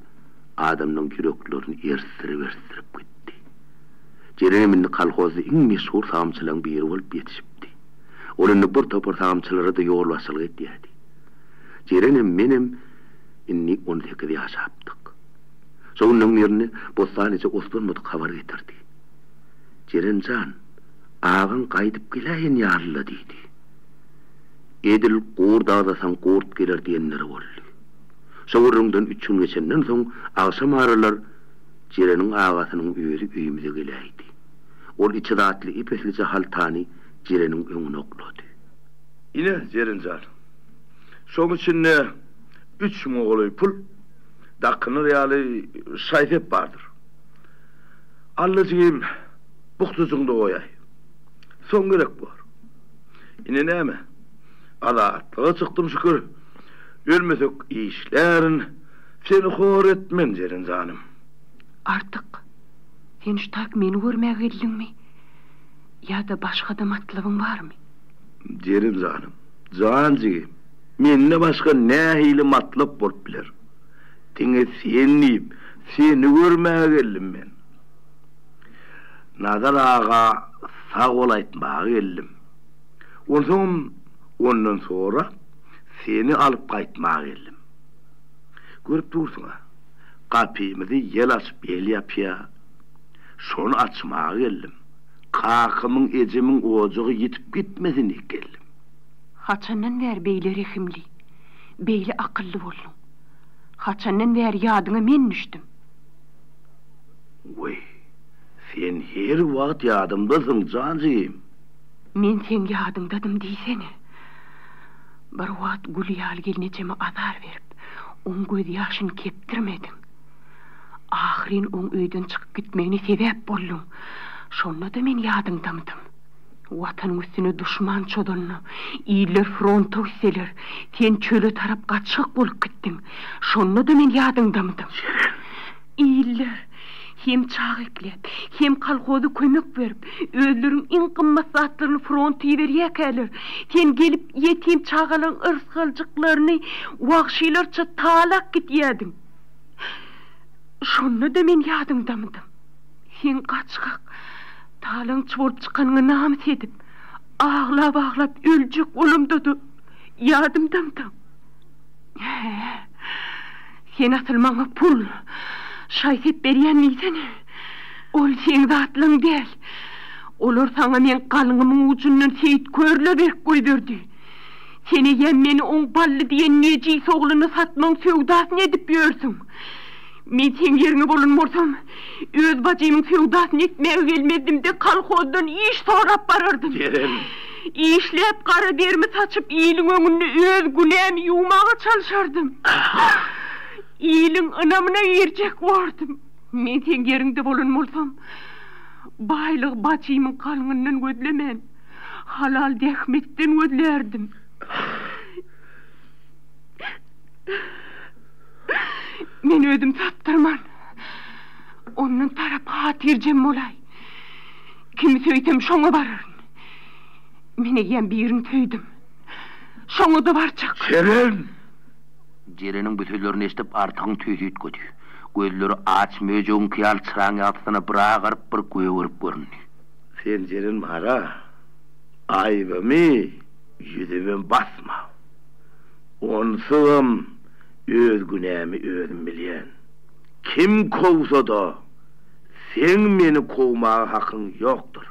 adamның yüreklerini erstirip gitti. Cereneminni kalhozu in meşhur sağımçılan bir yeri olup yetişipti. Olunni bir topur sağımçılara da yol vasıl etiydi. Cerenem menem inni 18 yaş yaptık. Soğunun yerine Bostanıca Osman Mudu haber getirdi. Cerencan, ağın kaydıp geleyin yarlı deydi. Edil qoğur dağdasan qoğurt gelir diyenleri oldu. Soğurundan 3 gün geçenden son ağsam ağrılar Ceren'in ağasının özü üyümüze geleydi. Ol içi dağıtlı ipeslice haltani Ceren'in önüne okladı. Yine Cerencan, son içinde 3 moğolu pul, dakını reali sayfep vardır. Allah'cığım, buxtucunda oyay. Son gerek var. Yine ne mi? Alatlığa çıktım şükür. Ölmesek işlerin seni hor etmen Cerencanım. Artık sen ştak meni görmeye geldin mi? Ya da başka da matlabın var mı? Cerencanım, cancığım, menne başka ne hili matlap bolup biler. Dine seni görmeye geldim ben. Nazar ağa sağ olaytmağa geldim. Ondan sonra seni alıp kaytmağa geldim. Görüp dursun ha. Kapıyımızı yel açıp el yapıya. Şonu açmağa geldim. Kakımın ecemin ocağı yitip gitmesini geldim. Haçandan ver beyli rehimli. Beyli akıllı olun. Haçandan ver yadına men düştüm. Vay, sen her vakit yadımdasın cancığım. Men sen yadımdadım diysene. Bir vakit Güliyal gelineceğime azar verip, on göz yaşını keptirmedim. Ahirin on öyden çıkıp gitmeyini sebep bollum. Şonla da men yadımdamdım. Vatanın üstüne düşman çodonlu, iyiler fronta üsteler, sen çölü tarap kaçık bolup gittin. Şonla da men yadımdamdım. İyiler, hem çağ eklep, hem kalkodu kömek verip, özlerin en kımmat zatlarını frontu veriyek elir. Sen gelip yetim çağalın ırskalcıklarını vahşilerçe talak gitiyedin. Şonla da men yadımdamdım. Sen kaçkak, talın çıvırıp çıkanını namus edip, ağlap ölecek olumdudu. Yadımdamdım. Sen atılmaňa pul, şaýsep berýän miýsen? Ol seň zatlyň däl. Olar saňa men galyňymyň ucundan seyit körle berip goýberdi. Seni ýem meni oň bally diýen neji sogluny satmaň söwdasyny edip ýörsüň. Men sen ýerine bolunmarsam, öz bajymyň söwdasyny etmäge gelmezdim-de kalhozdan iş sorap barardım. Ceren. İşlep kara dermi saçıp iyiliň öňünde öz günämi ýuwmaga çalşardım. İyiliň ynamyna ýerjek bordum. Men sen ýerinde bolunmarsam, baylyk bajymyň kalňyndan gözlemen, halal dehmetden gözlerdim. Men ödüm taptırman. Onun tarap hatirjem bolay. Kimi söýsem şoňa bararyn. Men egen birini töýdüm. Şoňa da barjak. Ceren! Cerenin bütünlerini eşitip artagyň töýdüýt gödü. Gözleri aç möjüň kyal çıraň ýatyna bir agaryp bir göwürip görünýär. Sen Ceren mara, aýbymy yüzüme basma. Onsuzam öz günämi özüm bilýän. Kim kovsa da sen meni kovmaga hakyň ýokdur.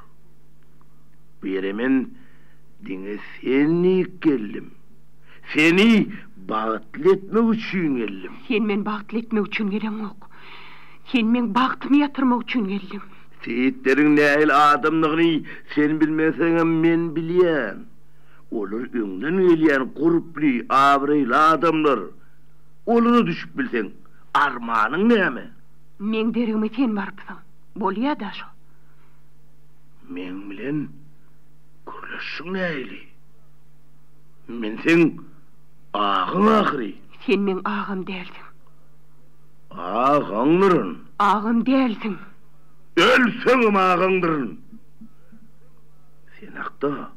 Beremen diňe seni geldim. Seni bagtly etmek üçin geldim. Sen men bagtly etmek üçin gelem ok. Sen men bagtymy ýatyrmak üçin geldim. Seyitlerin nähil adamlygyny sen bilmeseň men bilýän. Olar öňden gelýän guruply, abryly adamlar. Olunu düşüp bilseň, armanyň näme? Men derime sen barpsyň. Bolýa da şo. Men bilen görleşiň nähili? Men sen ağın ahiri. Sen men ağam dälsiň. Ağaňdyryn. Ağam dälsiň. Ölseň ağaňdyryn. Sen hakda.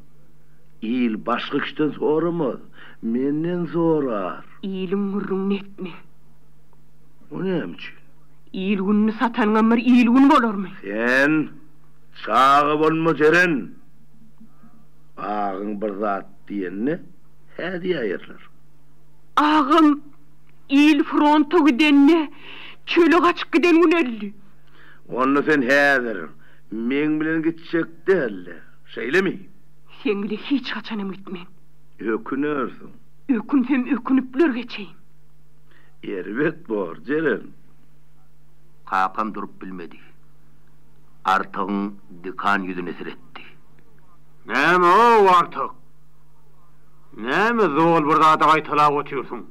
İl başka kişiden soramaz. Menden sorar. İyiliň murruň netme. O näme? İyil günni satanyň bir iyil gün bolarmy? Sen çağı bolma Ceren. Ağın bir zat diýenne hädiýe aýyrlar. Ağam il fronta gidenne çöle kaçıp giden günelli. Onu sen häzir men bilen gitjek däl. Şeýlemi? Sen bile hiç kaçanam gitmen. Ökünörsün. Ökünsem ökünüpler geçeyim. Erbet bor Ceren. Kakam durup bilmedi. Artagyň dikan ýüzüne siretdi. Näme o artık? Näme zol bir zada gaýtalap otyrsyň?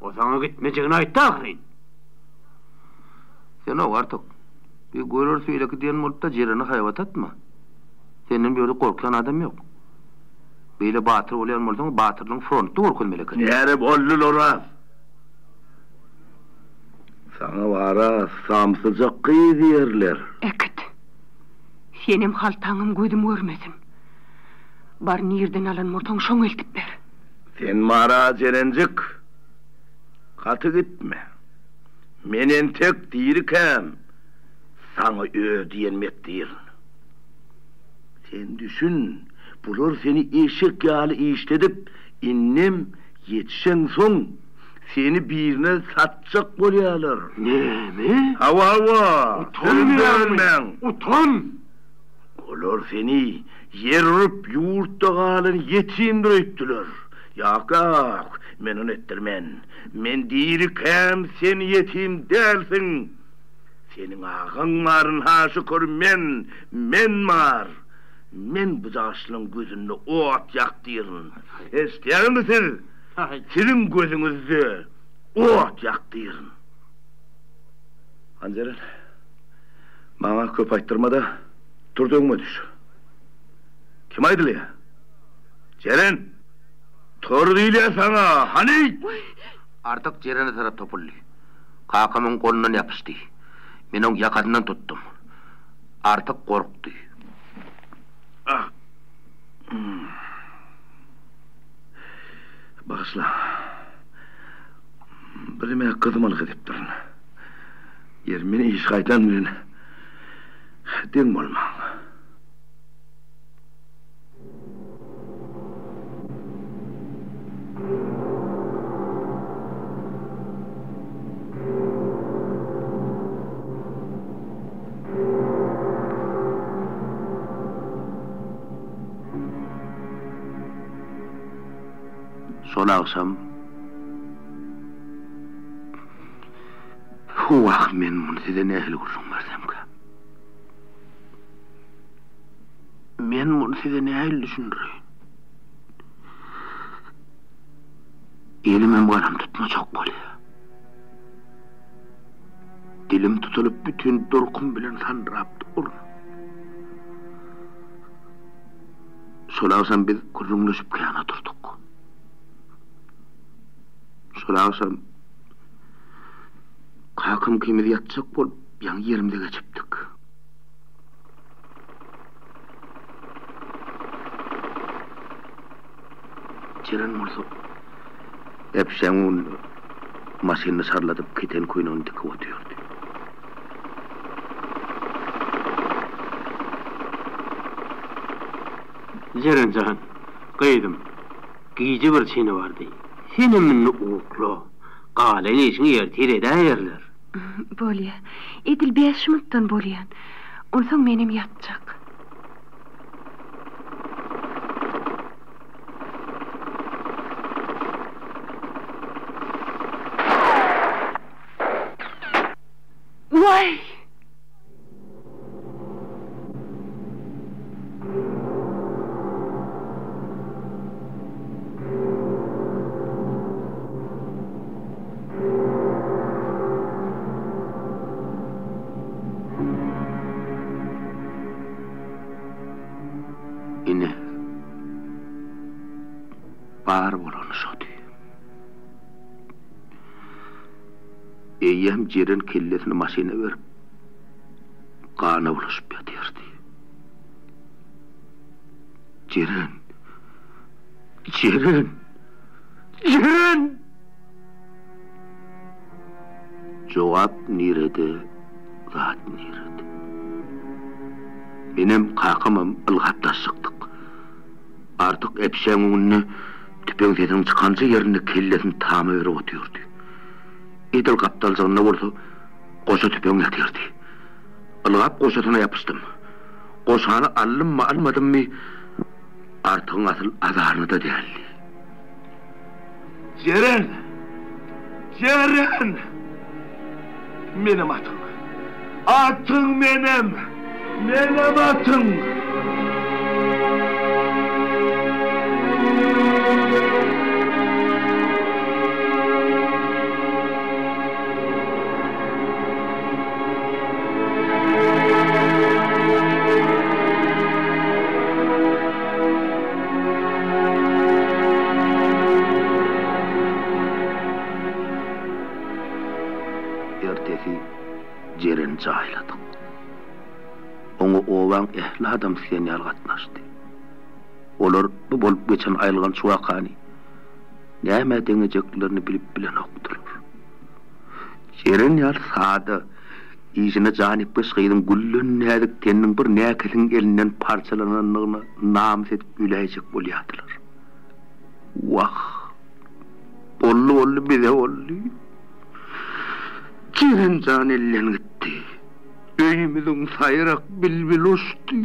O sana gitmejegini aýtdy ahyrin. Sen o artık bir görür söýleki diýen molda Jereni haýwat atma. Senin böyle korkan adam yok. Böyle batır olayan bolsaň batyrlyň frontu görkezmeli. Näre bollul oras. Sana vara samsyjak gyýdýarlar. Ekit. Senem haltaňym gözüm görmesin. Bar nirden alan mortaň şoň eltip ber. Sen mara Cerenjik. Katy gitme. Menen tek diýirkem. Sana ödýenmek diýil. Sen düşün, bular seni eşek ýaly işledip, innem yetişen soň seni birine satjak bolýarlar. Näme? Hawa, Utanmän. Utan. Olar seni ýerup ýurtda galan yetimdir etdiler. Ýak, men onu etdirmen. Men diýirkem sen yetim dälsiň. Senin ağaň maryn haşy körmen, men mar. Men bu daşlyň gözünde ot ýakdyryn. Esdiýärmisin? Senin gözüňizde ot ýakdyryn. Anjeren, maňa köp aýtdyrmada, turdyňmy düş. Kim aýdyly? Ceren, tur diýle sana, hani? Artık Jereni tarap topully. Kakamyň golundan ýapyşdy. Men oň ýakadyndan tutdum. Artık gorkdy. Ah. Bağışla. Bilime kızmalık edip durun. Yermeni iş kaytan bilen. Den bolma. Şolağsam Huaq men bunu size nähil gurrun bersemkä. Men bunu size nähil düşündüreyim. Elimem garam tutma çok bolýar. Dilim tutulup bütün dorkum bilen sandrapdy olur. Şolağsam biz gurrunlaşıp kıyana durduk. Şolağsam kakım kimiz yatsak bolup yan yerimde geçipdik. Jeren bolsa Epşeňün maşyny sarladyp keten koýunyny dikip oturýardy. Jerencan, gıydym. Giýji bir çyny bardy. Seni minni uuklo. Galen işini ertireden yerler. Bolýar. Edil 5 minutdan bolýan. Onsoň menem ýatjak. Vay! Ine bar bolan şody. Eýem jeren kellesini maşyna berip gana ulaşyp ýatyrdy. Jeren jogap nirede, zat nirede. Benim kakımım ılgatda sıktık. Artık epşeňiňni tüpeňden çykanja yerine kellesini tamy berip oturýardy. Edil kaptalsygyna bolsa goşa tüpeň ýatyrdy. Ilgap goşasyna ýapyşdym. Goşany allymmı almadymmy artık asyl azarny da däl. Jeren! Menem atym. Atyň menem! Menem atyň! Ertesi jeren jaýladyk. Oňa owaň ehli adam sen ýalgatnaşdy. Olar bu bolup geçen aýylgan şu wakany näme deňejeklerini bilip bilen okdular. Jeren ýar sady işine janyp beşgydyň güllün nädik tenniň bir näkeliň elinden parçalananyny namys edip üläjek bolýardylar. Wah! Bollu bize bollu. Jerencan ellen gitti. Öýümüziň saýrak bilbil uçdy.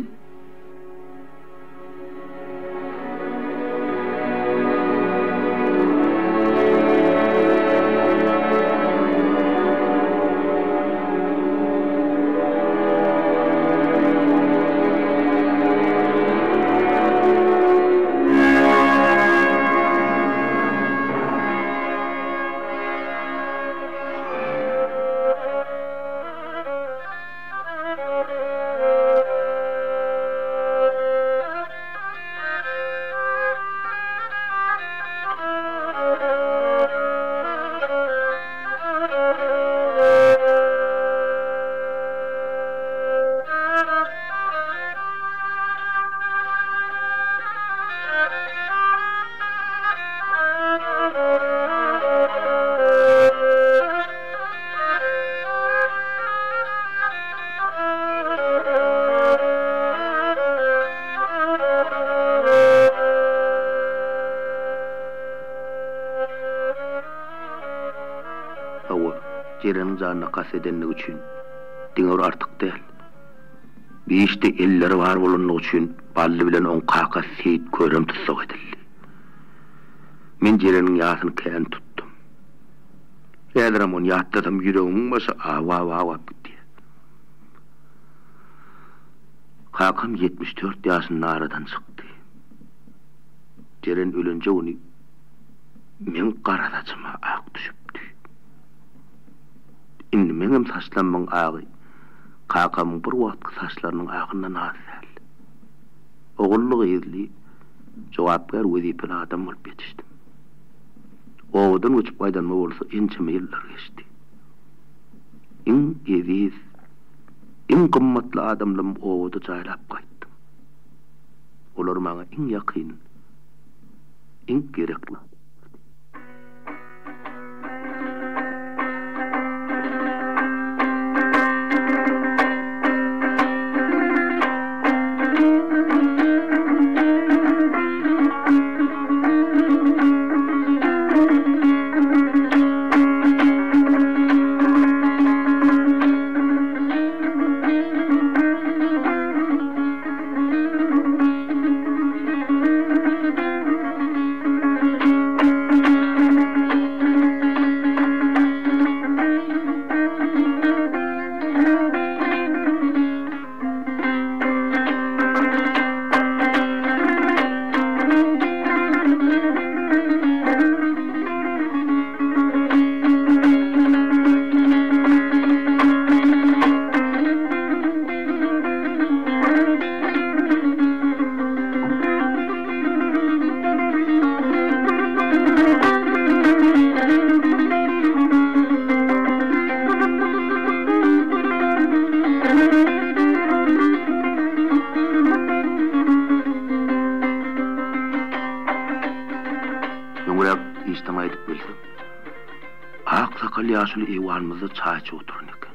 Jeren janyna kasedenlik üçin diňer artyk däl. Beşde elleri var bolanlyk üçin bally bilen on kaka seyit körem tutsak edildi. Men Ceren'in yasını kän tuttum. Eğlerim onu yatladım, yüreğimin başı ava gitti. Kakam 74 yaşında aradan çıktı. Ceren ölünce onu men qaradacıma ak düşüptü. Indi menem saçlanmang ağı kakamın bir vaatki saçlarının ağından azal. Oğullu gıyırli cevap ver vazifeli adam olup yetiştim. Oğudan uçup baydanma olsa ençeme yıllar geçti. En ediz, en kımmatlı adamlarım oğuda caylap kayttım. Olar bana en yakın, en gerekli. İçtima edip bildim. Ak sakal yaşlı evanımızda çayçı oturun eken.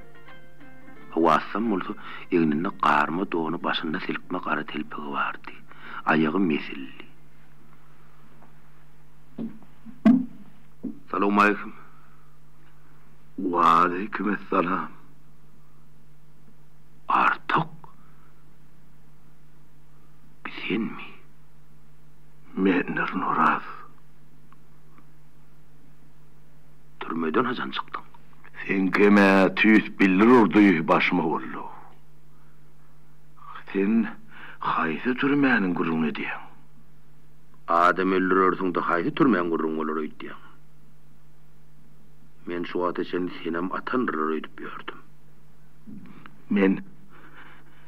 Vassam olsa egninde qarma doğunu başında silkme qara telpegi vardı. Ayağı mesilli. Selamun aleyküm. Ve aleykümselam. Artık sen mi? Mendir Nuraz. Türmeden hacan çıktın. Sen kime tüyüt bilir orduyu başıma oldu. Sen haydi türmenin gurunu diyen. Adam öldürürsün da haydi türmenin gurunu olur diyen. Men şu ateşen senem atanırır öydüp gördüm. Men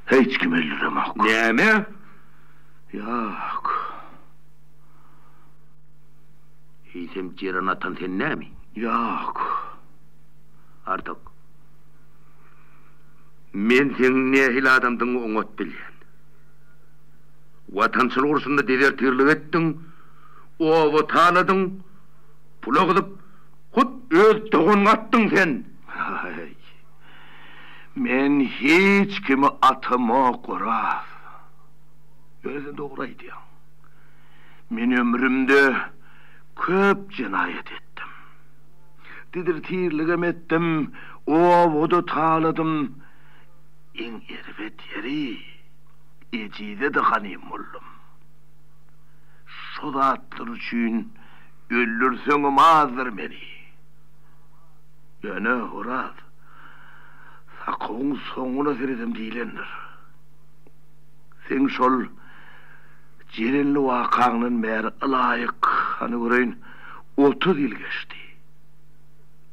hiç kim öldüremek. Ne mi? Yok. Hiysem Ceren atan sen ne mi? Yok. Artık. Men sen nehil adamdın oňat bilýän. Watançylyk urusunda dedertirlik etdiň, owa tanadyň, pula gydyp, hut öz dogun atdyň sen. Ay. Men hiç kimi atama qoraz. Özün doğru aýdýaň. Men ömrümde köp cinayet etdim. Didirtirligem etdim, owoda taladım. En ervet yeri ecide de hanim oldum. Şu zatlar üçün öldürsöňüm hazır meni. Ýöne horaz. Sakoň soňuna seredem diýlendir. Sen şol Cerenli wakaňyň bäri ılaýyk hany göreýin 30 ýyl geçdi.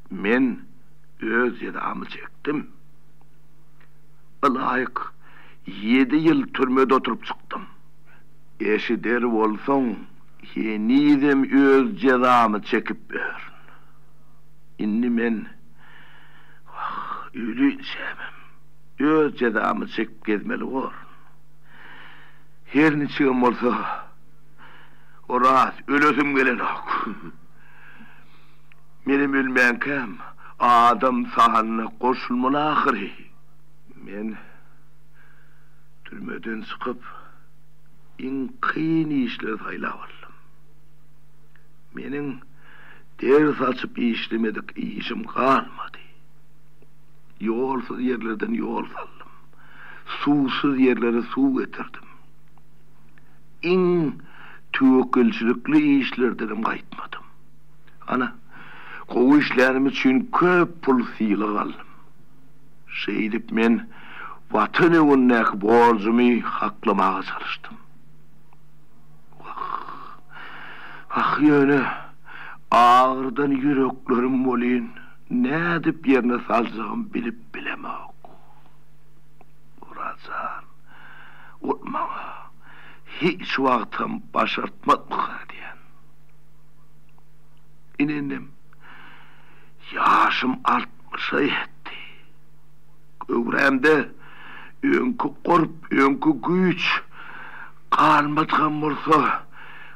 Men öz ýedamy çekdim. Ilaýyk 7 ýyl türmede oturup çykdym. Eşider bolsaň, henidem öz jezamy çekip ber. Inni men ölü şämem. Öz jezamy çekip gezmeli bor. Her niçin bolsa, oraz ölösüm gelenok. Menim ölmeyen kem, adam sahanına koşulmalı ahiri. Men türmeden çıkıp en kıyın işler saylavalım. Menin ders açıp işlemedik işim kalmadı. Yolsuz yerlerden yol saldım. Susuz yerlere su getirdim. En tüvekkelçilikli işlerden kayıtmadım. Ana, o işlerim için köp pul sıyılık aldım. Şeydip men vatan evindeki borcumu haklamağa çalıştım. Yönü ağırdan yüreklerim olayın, ne edip yerine salacağım bilip bilemem. Urazan, olmama, hiç vaktim başartmadık diyen. İnendim, yaşım 60'a yetti. Övremde önkü korp, önkü güç kalmadığım olsa,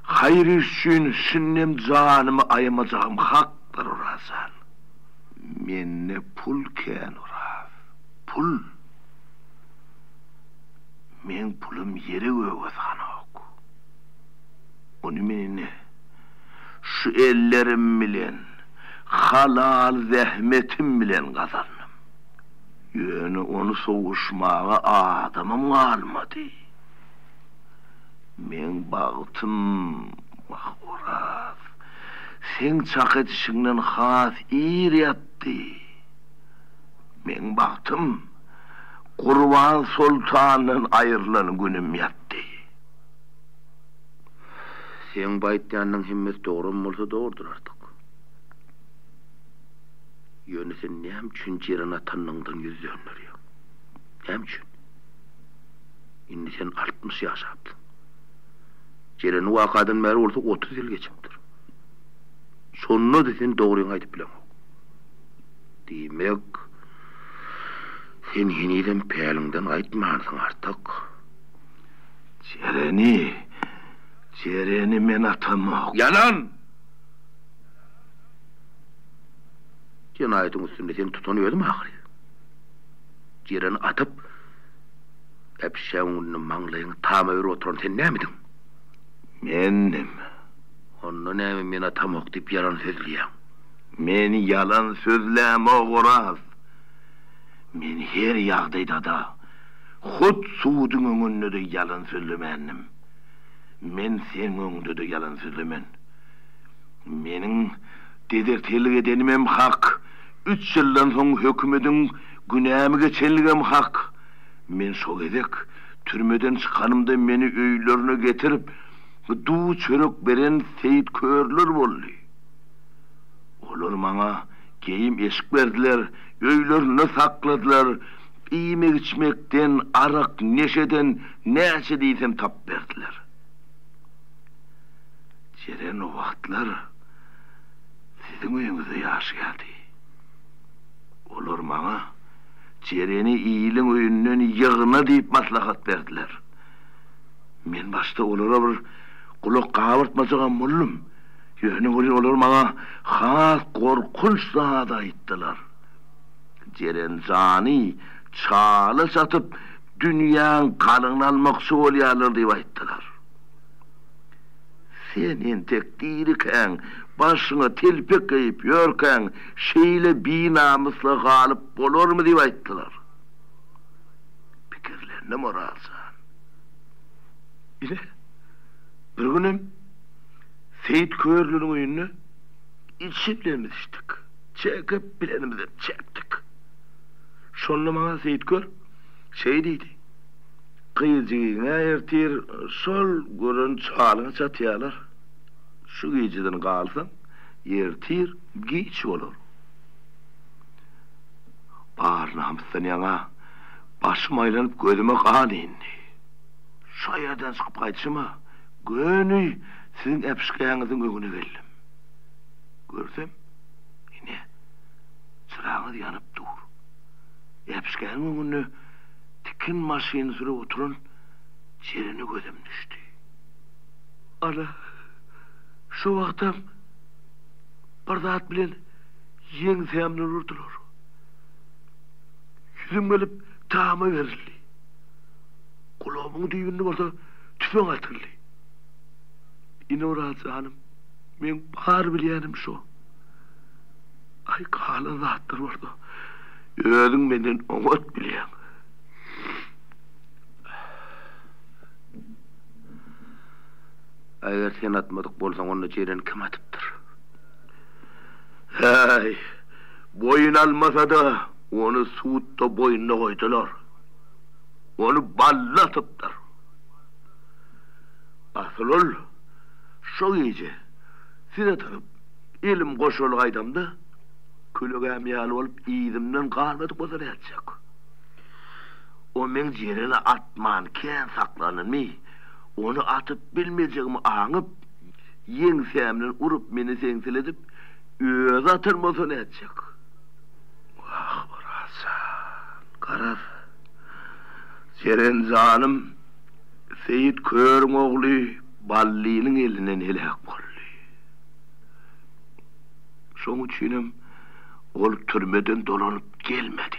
hayır üçün sünnem canımı ayamacağım haktır Urazan. Menne pul ken Uraz, pul. Men pulum yeri öğüzgan ok. Onu menine, şu ellerim bilen, halal zahmetim bilen kazandım. Yönü onu soğuşmağa adamım almadı. Men baktım, bak Uraz, sen çak etişinden has ir yattı. Men baktım, Kurban Sultan'ın ayrılan günüm yattı. Sen baytyanın himmet doğru mu olsa doğrudur artık. Yönü sen ne hemçün ciren atanlığından yüz dönür ya. Hemçün. Şimdi sen 60 yaş yaptın. Ciren vakadan beri olsa 30 yıl geçimdir. Sonunu da sen doğruyu aydıp bilen o. Demek sen yeniden peylinden aytmansın artık. Cereni men atamam. Yalan! Cinayetin üstünde seni tutanıyordu mu ahri? Cereni atıp hep şevunun manglayın tamavır oturan sen ne midin? Mennim. Onu ne mi men atamam deyip yalan sözleyem. Men yalan sözleyem Uraz. Men her yağdayda da hut suudun önünde de yalan söylemenim. Men sen önünde de yalan söylemen. Menin dedirtilik edenimem hak. 3 yıldan son hükümetin günahımı geçenligem hak. Men sok edek türmeden çıkanımda meni öylerine getirip du çörek veren Seyit Körler oldu. Olur bana geyim eşik verdiler, öylerine sakladılar, yemek içmekten, arak, neşeden, neyse deysem tap verdiler. Ceren o vaktlar sizin uyunuza yaş geldi. Olur bana Ceren'i iyiliğin oyunun yığına deyip maslahat verdiler. Men başta olara bir kulak kavurtmacağım mullum. Yönü olur bana has korkunç sahada ayttılar. Ceren cani çağla satıp dünyanın kanını almak oluyorlar diye ayttılar. Senin tekdiriken başına telpek kayıp yorken şeyle bir namusla galip olur mu diye ayttılar. Fikirlerine moralsan. Yine bir günüm Seyit Körler'in oyununu içiplerimiz içtik. Çekip bilenimizi çektik. Şonlu bana Seyit Kör şey deydi. Kıyıcığına ertir, sol görün çağlığını çatıyalar. Şu giyiciden kalsın, ertir, giyiç olur. Bağırın hamsın yana, başım aylanıp gözüme kan indi. Şu yerden çıkıp kaytışıma, gönü sizin epşikayanızın önüne geldim. Görsem, yine çırağınız yanıp dur. Epşikayanın önüne tikin maşini süre oturun, Ceren'i gözüm düştü. Ana, şu vaktim bir zat bilen yen sevimli olurdular. Yüzüm gelip tağıma verildi. Kulağımın düğününü orada tüfen atıldı. Yine orası hanım, men bağır bileyenim şu. Ay kalan zattır orada. Ödün benden oğut bileyem. Eğer sen atmadık bolsan onu Ceren kim atıptır? Hey, boyun almasa da onu suutta boyununa koydular. Onu ballatıplar. Asıl ol, şu gece size tanıp elim koşul aydamda külüge meyal olup iyidimden kalmadık bozar yatacak. O men yerine atman ken saklanın mi? Onu atıp bilmeyeceğimi anıp yengsemden urup beni sensiledip öz atırmasını edecek. Vah Hasan, karar. Seren canım Seyit Kör'ün oğlu Balli'nin elinden helak oldu. Şoň üçinem ol türmeden dolanıp gelmedi.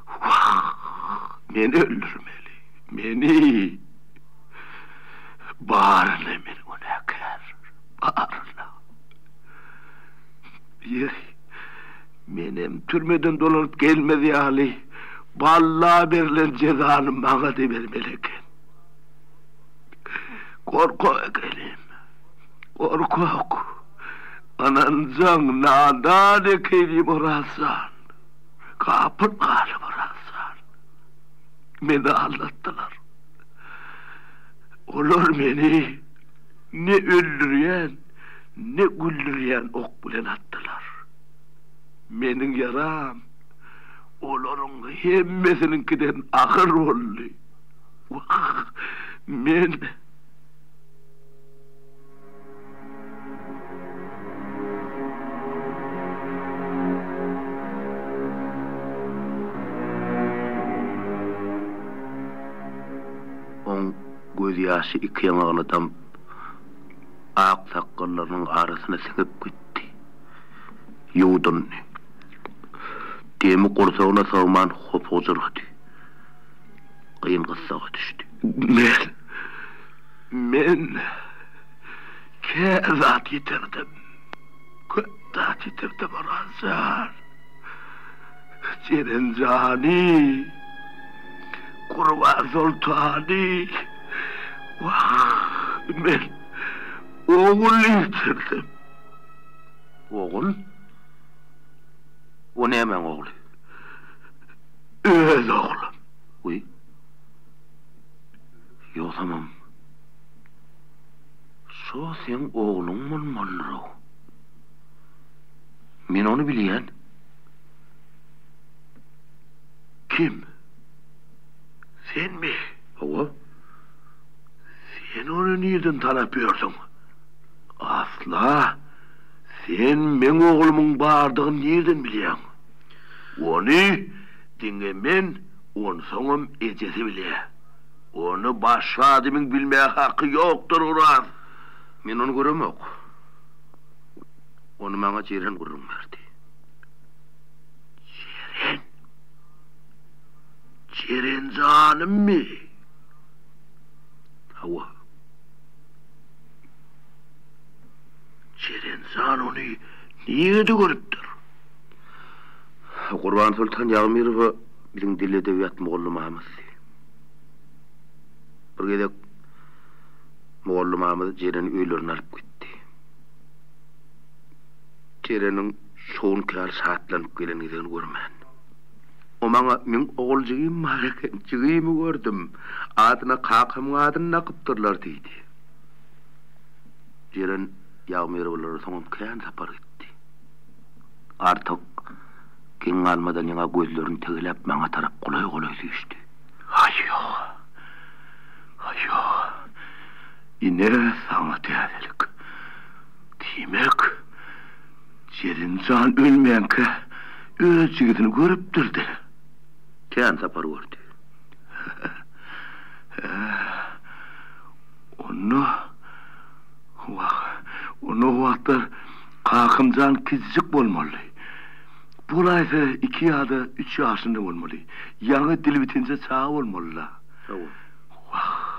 Vah, meni öldürmeli. Meni. Bağırla meni günahkar. Bağırla. Menem türmeden dolanıp gelmedi Ali. Vallahi verilen cezanı bana de vermeleken. Korkak elim. Korkak. Anancan nadan ekeyim orasan. Kapın kalım orasan. Beni anlattılar. Olur beni ne öldürüyen ne güldürüyen ok bilen attılar. Menin yaram onların hemmesininkinden ahır oldu. Vah, men on göz yaşı iki yanağıdan ak sakallarının arasına singip gitti. Yudun demi korsağına sağman hop hozurdu. Kıyın kıssağa düştü. Men kezat yitirdim. Kezat yitirdim Hasan. Senin cani kurva sultani. Vah, men oğul yitirdim. Oğul? O ne hemen oğlu? Öz oğlum. Uy. Yo tamam. So sen oğlun Monroe. Men onu biliyen. Kim? Sen mi? Hava? Sen onu nereden tanıpıyorsun? Asla. Sen men oğlumun bardığını nereden biliyen? Onu dinlemen, onu sonum ecesi bile. Onu başka adamın bilmeye hakkı yoktur Uraz. Men onu görüm yok. Onu bana Ceren görüm verdi. Ceren? Ceren canım mı? Hava. Ceren can onu niye de görüptür? Kurban Sultan Yağmirova birin dil edebiyat muğullumamız. Bir gedek muğullumamız Ceren'in öýlerini alıp gitti. Ceren'in soğun kâl saatlanyp gelenigini görmän. O maňa men oğulcygym marekemçigimi gördüm. Adyna kakam adyny nakypdyrlar diýdi. Ceren Yağmirovalar soňam kän sapar gitti. Artyk Ken almadan yana gözlerini tegilep bana tarap kolay düştü. Ayo. Yine sana değerlik. Demek Cerincan ölmeyen ki öz jigitini görüpdür de. Ken sapar gördü. Onu vaktar kakımcan kizcik bolmalı. Bulaysa 2 ya da 3 yaşında olmalı. Yanı dil bitince çağı olmalı. Vah!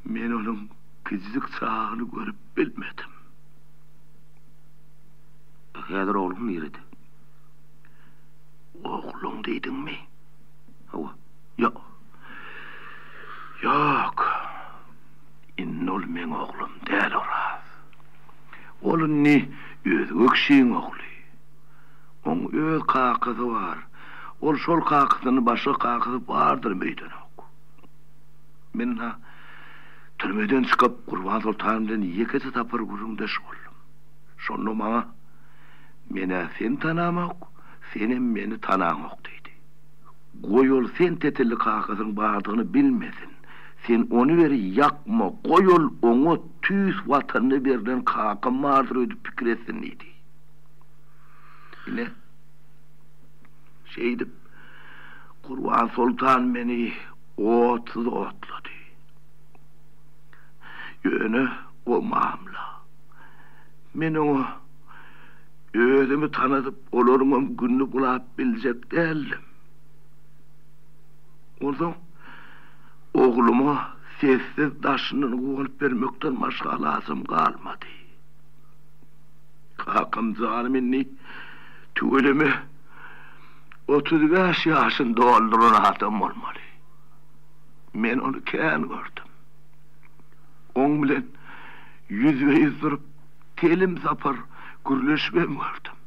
Men onun kızcık çağını görüp bilmedim. Kadir oğlum nerede? Oğlum deydin mi? Yok. İnnol men oğlum değil Oraz. Olun ni ökşiğin oğlu. Onun öz kakısı var. Ol şol kakısını başka kakısı vardır meydan ok. Men ha türmeden çıkıp Kurban Sultan'dan yeketi tapır gurumda şollum. Şonlu bana mene sen tanamak, senin beni tanamak deydi. Koyol sen tetilli kakısın bardığını bilmedin. Sen onu veri yakma, koyol onu tüs vatanını verilen kakın vardır ödü fikretsin neydi. Yine şeydim, Kurban Sultan beni otladı. Yönü o mamla. Men o özümü tanıdıp olurumum gününü bulap bilecek değilim. Ondan oğluma sessiz taşının koyup vermekten başka lazım kalmadı. Kakım zaliminni tüylemi 35 yaşında dolduran adam olmalı. Men onu kâin gördüm. On bilen yüz ve yüz durup telim sapar gürleşmem gördüm.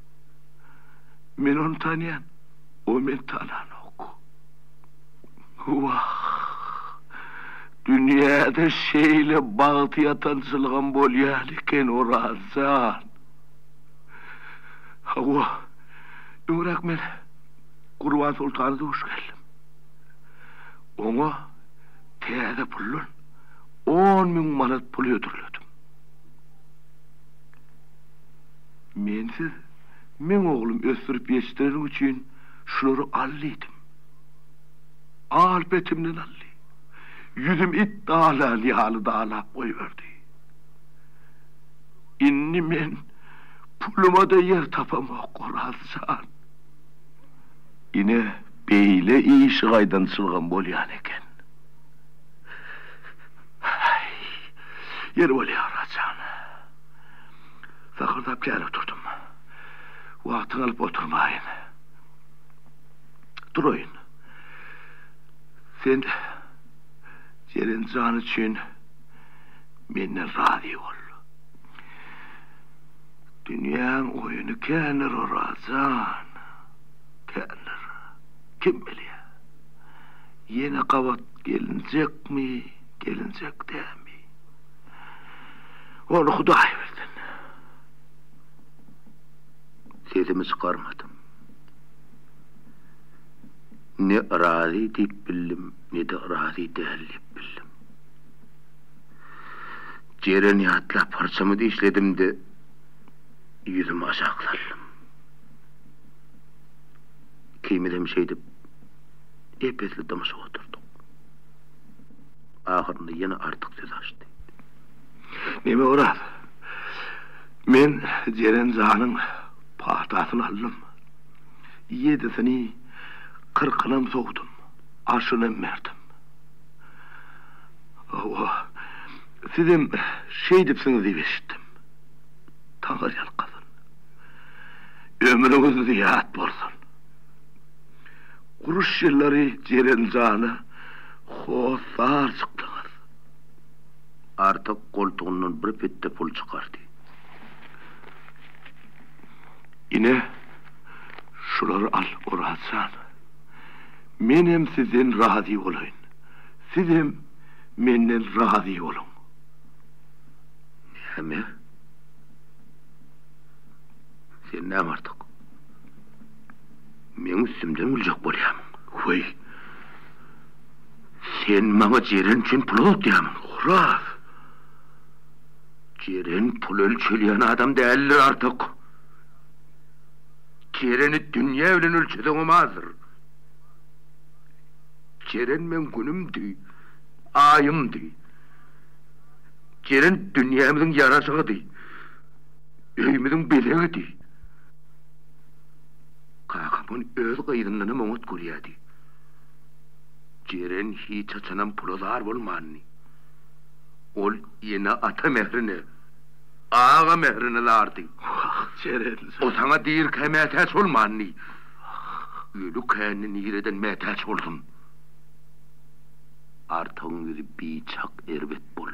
Men onu tanıyan, o men tanan oku. Vah! Dünyada şeyle bağıtı yatancılığın bolyaliken o razan. Hava, ümrak men Kurban Sultan'ı da hoş geldim. Ona teyze pullun 10.000 manat pul ödürledim. Men oğlum östürüp yetiştirenim için şunları allıydım. Alpetimden allı. Yüzüm it dağlar yağlı dağlar koyverdi. İnni men puluma da yer tapamak korazsan. Yine beyle iyi şıgaydan çılgın bolyan eken. Yer bolya aracan. Fakırdap gel oturdum. Vaktini alıp oturmayın. Duruyun. Sen senin can için benden razı ol. Dünyanın oyunu kendir o razan. Kendir. Kim biliyor? Yine kavat gelinecek mi? Gelinecek değil mi? Onu Huday verdin. Sesimi çıkarmadım. Ne razı deyip bildim, ne de razı değil deyip bildim. Cereni atla parçamı da işledim de yüzümü aşakladım. Kıymedim şeydi, epeyli damışa oturdum. Ahırında yine artık söz açtı. Neme uğradı? Men Ceren Za'nın pahtasını aldım. Yedisini 40'ına soğudum. Aşını verdim. Sizin şey dipsiniz diye işittim. Tanrı yalkasın. Ömrünüz ziyat bolsun. Kuruş yılları Ceren Za'nı hosar çıktınız. Artık koltuğundan bir pitte pul çıkardı. Yine şuları al orasın. Menem sizin razı olun. Sizin menden razı olun. Neyme? Sen neyim artık? Men üstümden olacak bolyam. Huy. Sen bana Ceren için pul ödeyemem. Horaz. Ceren pul ölçüleyen adam değerli artık. Ceren'i dünya ölen ölçüden olmazdır. Ceren men günümdü, ayımdı. Ceren dünyamızın yarasıgıdı. Öymüzün beleğiydi. Kakamın öz kıydığını mağut görüyordu. Ceren hiç açanan pulazar olmanı. Ol yine ata mehrini, ağa mehrini lardı. Ceren... O sana değil ki mehteç olmanı. Ölü kendini yireden mehteç oldun. Artığın yüzü bir çak erbet bollu.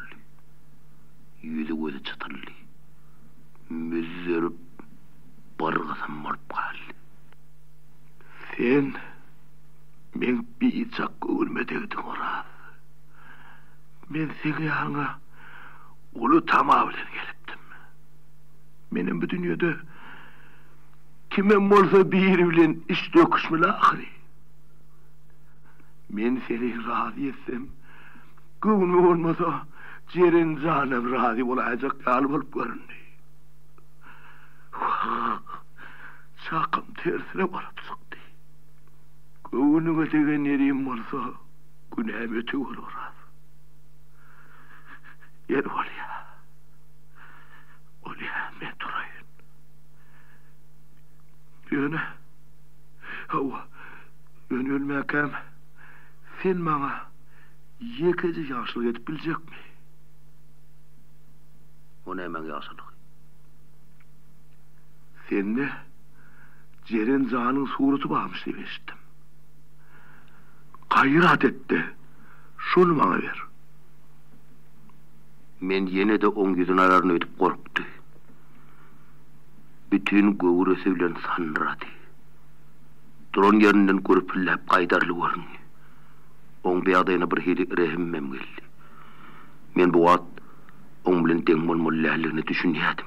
Yüzü gözü çıtırlı. müzzürüp bargısam bolup kaldy. Sen men bir çak ölmedegdi Oraz. Men seni ýaňa ulu tama bilen gelipdim. Menin bu dünýede kimem bolsa biri bilen iş döküşmeli ahiri. Men seni razı etsem, göwnüme olmasa Jeren Janam razı bolajak ýaly bolup göründi. Çakam tersine barıp sıktı. Göwnüme degen yerim bolsa günäm ötüp bolar. Yer bolýa. Men turayın. Yöne ölmekəm. Sen bana yekeci yaşlık edip bilecek mi? O ne hemen yaşlık? Sen de Jeren Jan'ın sureti bağmış diye işittim. Gayrat etti. Şunu bana ver. Men yine de on yüzün aralarını ödüp korktu. Bütün göğüresi bilen sanradı. Duran yerinden görüpüllep kaydarlı görün. On bir adayına bir hili rehimmem geldi. Men bu ad on bilen deňmol mollahlygyny düşünýärdim.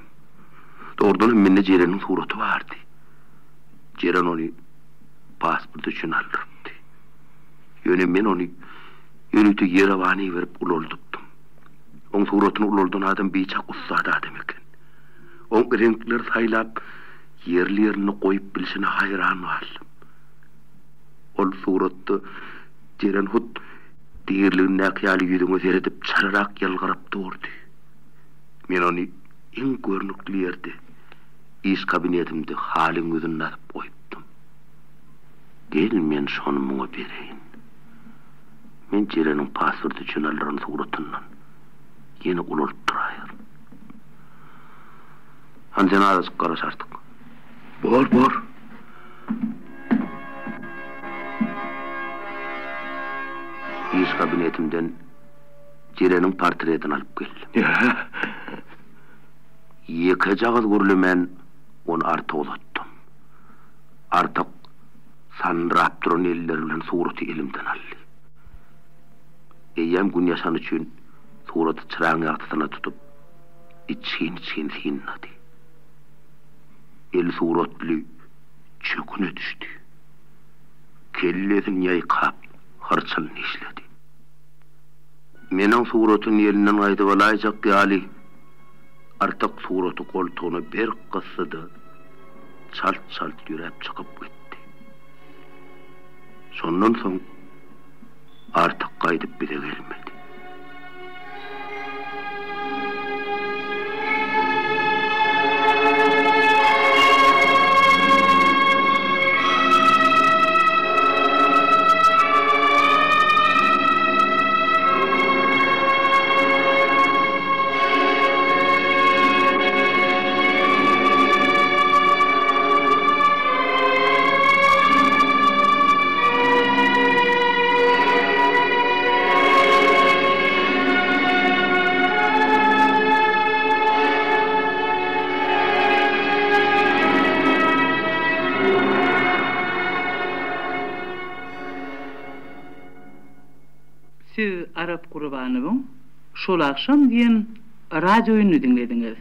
Doğrudan mende Jeren'in sureti vardı. Jeren onu pasport üçün aldırdı. Yöne men onu yönütü Yerevany'a verip ulolduktum. On suretini uloldan adam biçak ussada adam eken. On renkler saylap yerlerini koyup bilsine hayran oldum. Ol surette Jeren hut diğerliğin näkyali yüzüňe seredip çararak yalgarap durdu. Men onu en görnükli yerde iş kabinetimde halin gözüne atıp koyuptum. Gel men şonu muňa bereyin. Men Jeren'in pasport üçün aldyran suretinden yine ulolup durayır. Sen arası karışardık. Bor. İş kabinetimden Jeren'in portretini alıp geldim. Yekece ağız görülümen onu artık ulatdım. Artık sanrap duran eller bilen sureti elimden aldı. Eyyem gün yaşan üçün sureti çırağın altına tutup için sinnadı. El suretli çöküne düştü. Kellesin yaykap harçalını işledi. Menin suretin elinden aydı valayacak ýaly artık sureti koltuğuna bir kısıdı. Çalt yürep çıkıp gitti. Sondan son artık kaydıp bize gelmedi. Siz Arap Gurbanyň şol akşam diýen radioýuny dinlediňiz.